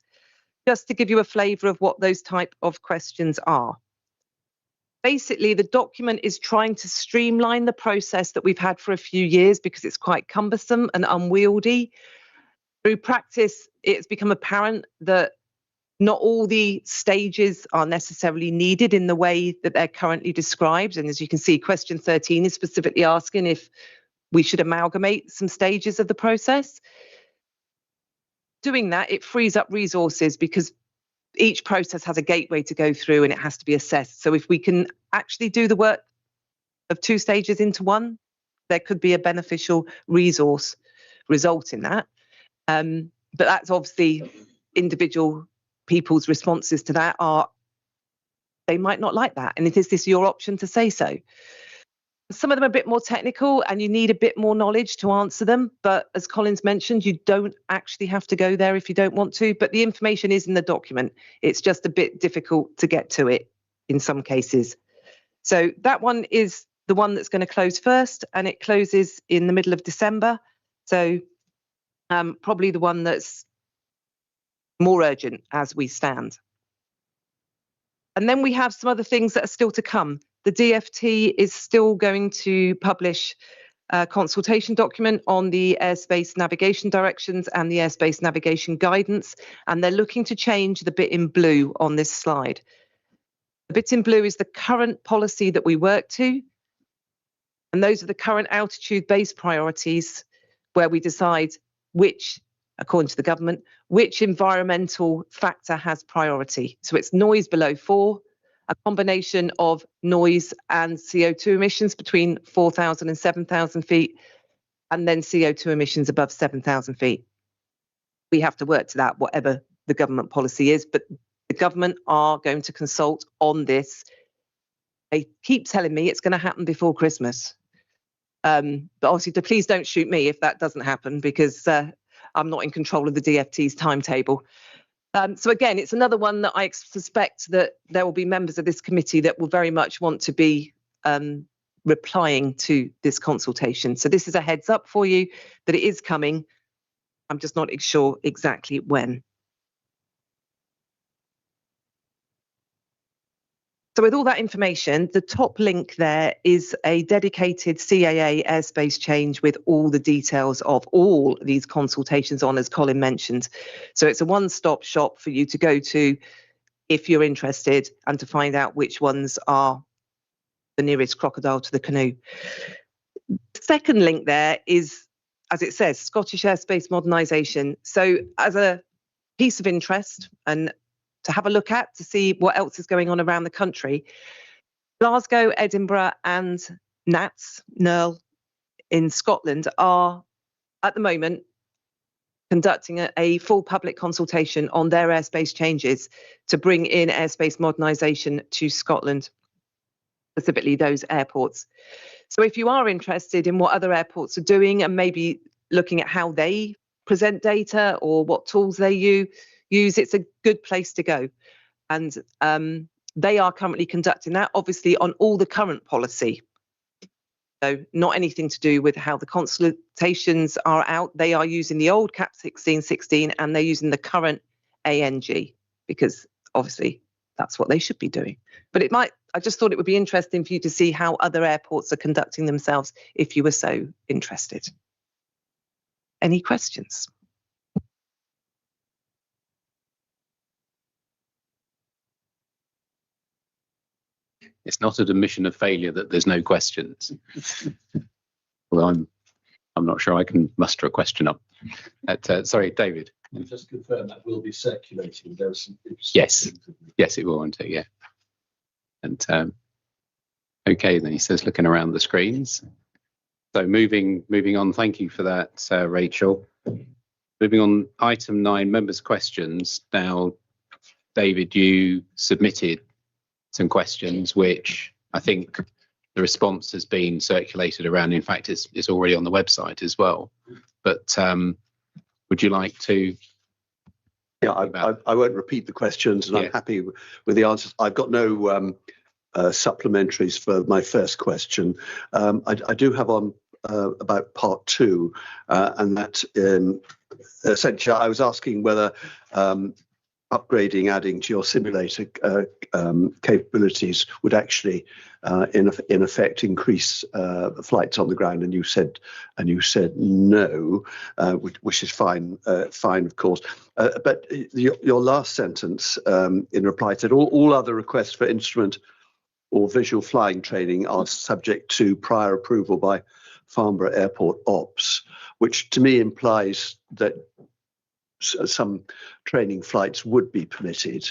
just to give you a flavour of what those type of questions are. Basically, the document is trying to streamline the process that we've had for a few years because it's quite cumbersome and unwieldy. Through practice, it's become apparent that not all the stages are necessarily needed in the way that they're currently described. And as you can see, question 13 is specifically asking if we should amalgamate some stages of the process. Doing that, it frees up resources because each process has a gateway to go through and it has to be assessed. So if we can actually do the work of 2 stages into one, there could be a beneficial resource result in that. But that's obviously individual people's responses to that are, they might not like that. And is this your option to say so? Some of them are a bit more technical and you need a bit more knowledge to answer them. But as Colin's mentioned, you don't actually have to go there if you don't want to. But the information is in the document. It's just a bit difficult to get to it in some cases. So that one is the one that's going to close first, and it closes in the middle of December. So probably the one that's more urgent as we stand. And then we have some other things that are still to come. the DfT is still going to publish a consultation document on the airspace navigation directions and the airspace navigation guidance, and they're looking to change the bit in blue on this slide. The bit in blue is the current policy that we work to, and those are the current altitude-based priorities where we decide which, according to the government, which environmental factor has priority. So it's noise below 4, a combination of noise and CO2 emissions between 4,000 and 7,000 feet, and then CO2 emissions above 7,000 feet. We have to work to that, whatever the government policy is, but the government are going to consult on this. They keep telling me it's going to happen before Christmas. But obviously, please don't shoot me if that doesn't happen, because I'm not in control of the DfT's timetable. So again, it's another one that I suspect that there will be members of this committee that will very much want to be replying to this consultation. So this is a heads up for you that it is coming. I'm just not sure exactly when. So with all that information, the top link there is a dedicated CAA airspace change with all the details of all these consultations on, as Colin mentioned. So it's a one-stop shop for you to go to if you're interested and to find out which ones are the nearest crocodile to the canoe. The second link there is, as it says, Scottish airspace modernisation. So as a piece of interest and to have a look at, to see what else is going on around the country, Glasgow, Edinburgh and NERL in Scotland are at the moment conducting a full public consultation on their airspace changes to bring in airspace modernisation to Scotland, specifically those airports. So if you are interested in what other airports are doing and maybe looking at how they present data or what tools they use, it's a good place to go. And they are currently conducting that, obviously, on all the current policy. So not anything to do with how the consultations are out. They are using the old CAP 1616 and they're using the current ANG, because obviously that's what they should be doing. But it might, I just thought it would be interesting for you to see how other airports are conducting themselves if you were so interested. Any questions? It's not an admission of failure that there's no questions. Well, I'm not sure I can muster a question up. Sorry, David. Just confirm that will be circulating. Yes, it will, won't it? Yeah. And okay, then he says, looking around the screens. So moving on. Thank you for that, Rachel. Moving on, item 9, members' questions. Now, David, you submitted some questions, which I think the response has been circulated around. In fact, it's already on the website as well. But would you like to? Yeah, I won't repeat the questions, and I'm happy with the answers. I've got no supplementaries for my first question. I do have on about part 2, and that essentially I was asking whether upgrading, adding to your simulator capabilities would actually, in effect, increase flights on the ground, and you said no, which is fine, of course. But your last sentence in reply said all other requests for instrument or visual flying training are subject to prior approval by Farnborough Airport Ops, which to me implies that some training flights would be permitted,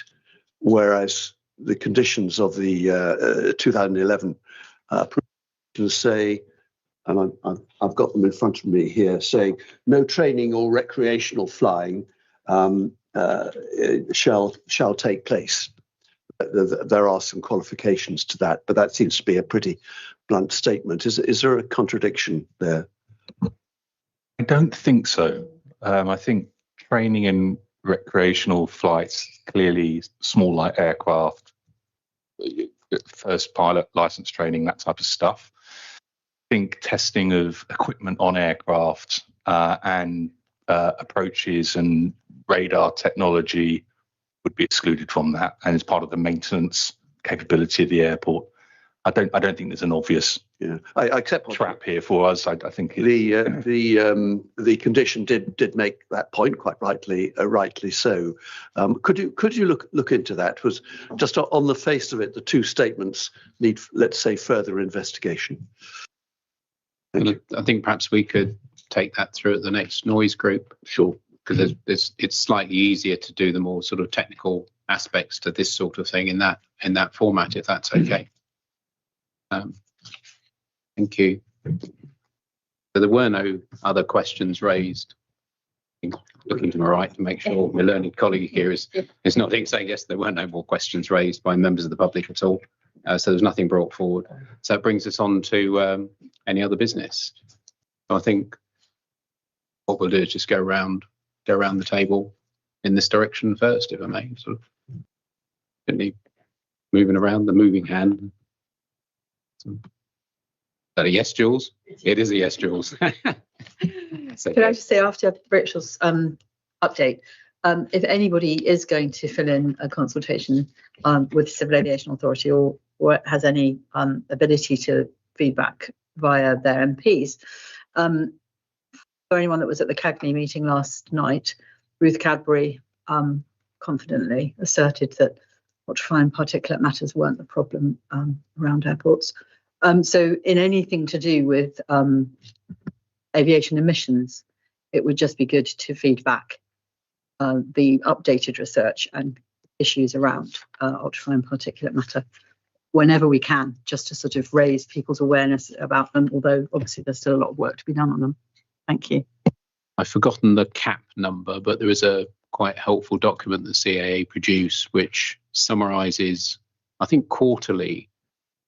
whereas the conditions of the 2011 approval say, and I've got them in front of me here, saying no training or recreational flying shall take place. There are some qualifications to that, but that seems to be a pretty blunt statement. Is there a contradiction there? I don't think so. I think training in recreational flights, clearly small light aircraft, first pilot license training, that type of stuff. I think testing of equipment on aircraft and approaches and radar technology would be excluded from that, and as part of the maintenance capability of the airport. I don't think there's an obvious I accept trap here for us. I think the condition did make that point quite rightly so. Could you look into that? Was just on the face of it, the two statements need, let's say, further investigation. I think perhaps we could take that through at the next noise group. Sure. Because it's slightly easier to do the more sort of technical aspects to this sort of thing in that format, if that's okay. Thank you. So there were no other questions raised. Looking to my right to make sure my learned colleague here is nodding, saying yes, there were no more questions raised by members of the public at all. So there's nothing brought forward. So that brings us on to any other business. So I think what we'll do is just go around the table in this direction first, if I may. Sort of gently moving around, the moving hand. Is that a yes, Jules? It is a yes, Jules. Can I just say, after Rachel's update, if anybody is going to fill in a consultation with the Civil Aviation Authority or has any ability to feedback via their MPs, for anyone that was at the CAGNY meeting last night, Ruth Cadbury confidently asserted that ultrafine particulate matters weren't the problem around airports. So in anything to do with aviation emissions, it would just be good to feed back the updated research and issues around ultrafine particulate matter whenever we can, just to sort of raise people's awareness about them, although obviously there's still a lot of work to be done on them. Thank you. I've forgotten the cap number, but there is a quite helpful document that CAA produce which summarises, I think quarterly,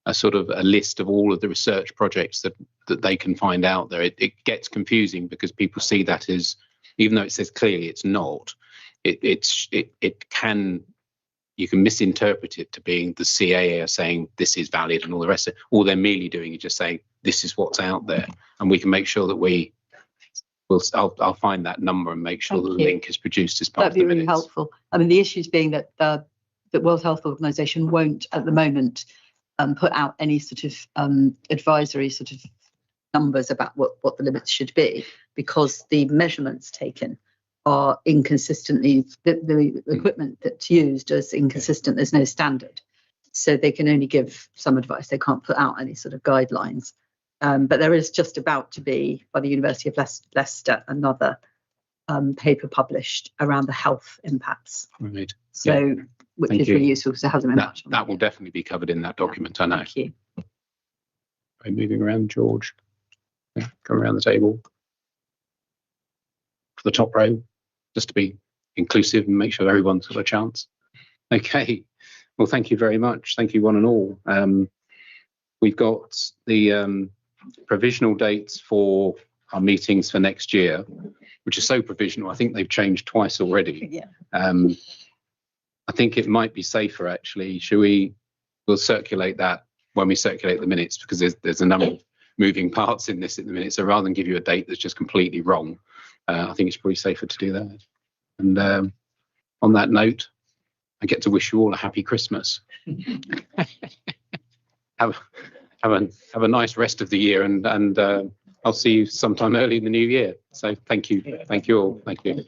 a sort of a list of all of the research projects that they can find out there. It gets confusing because people see that as, even though it says clearly it's not, you can misinterpret it to being the CAA are saying this is valid and all the rest of it. All they're merely doing is just saying this is what's out there, and we can make sure that I'll find that number and make sure that the link is produced as part of the minutes. That'd be really helpful. I mean, the issues being that the World Health Organization won't at the moment put out any sort of advisory sort of numbers about what the limits should be, because the measurements taken are inconsistently, the equipment that's used is inconsistent. There's no standard. So they can only give some advice. They can't put out any sort of guidelines. But there is just about to be, by the University of Leicester, another paper published around the health impacts. Right. So, yeah. which Thank is you. really useful because it hasn't been much. That will definitely be covered in that document, I know. Thank you. Right, moving around, George. Yeah, come around the table. To the top row, just to be inclusive and make sure everyone's got a chance. Okay. Well, thank you very much. Thank you, one and all. We've got the provisional dates for our meetings for next year, which is so provisional. I think they've changed twice already. Yeah. I think it might be safer, actually. We'll circulate that when we circulate the minutes, because there's a number of moving parts in this at the minute. So rather than give you a date that's just completely wrong, I think it's probably safer to do that. And on that note, I get to wish you all a happy Christmas. have a nice rest of the year, and I'll see you sometime early in the new year. So thank you all. Thank you.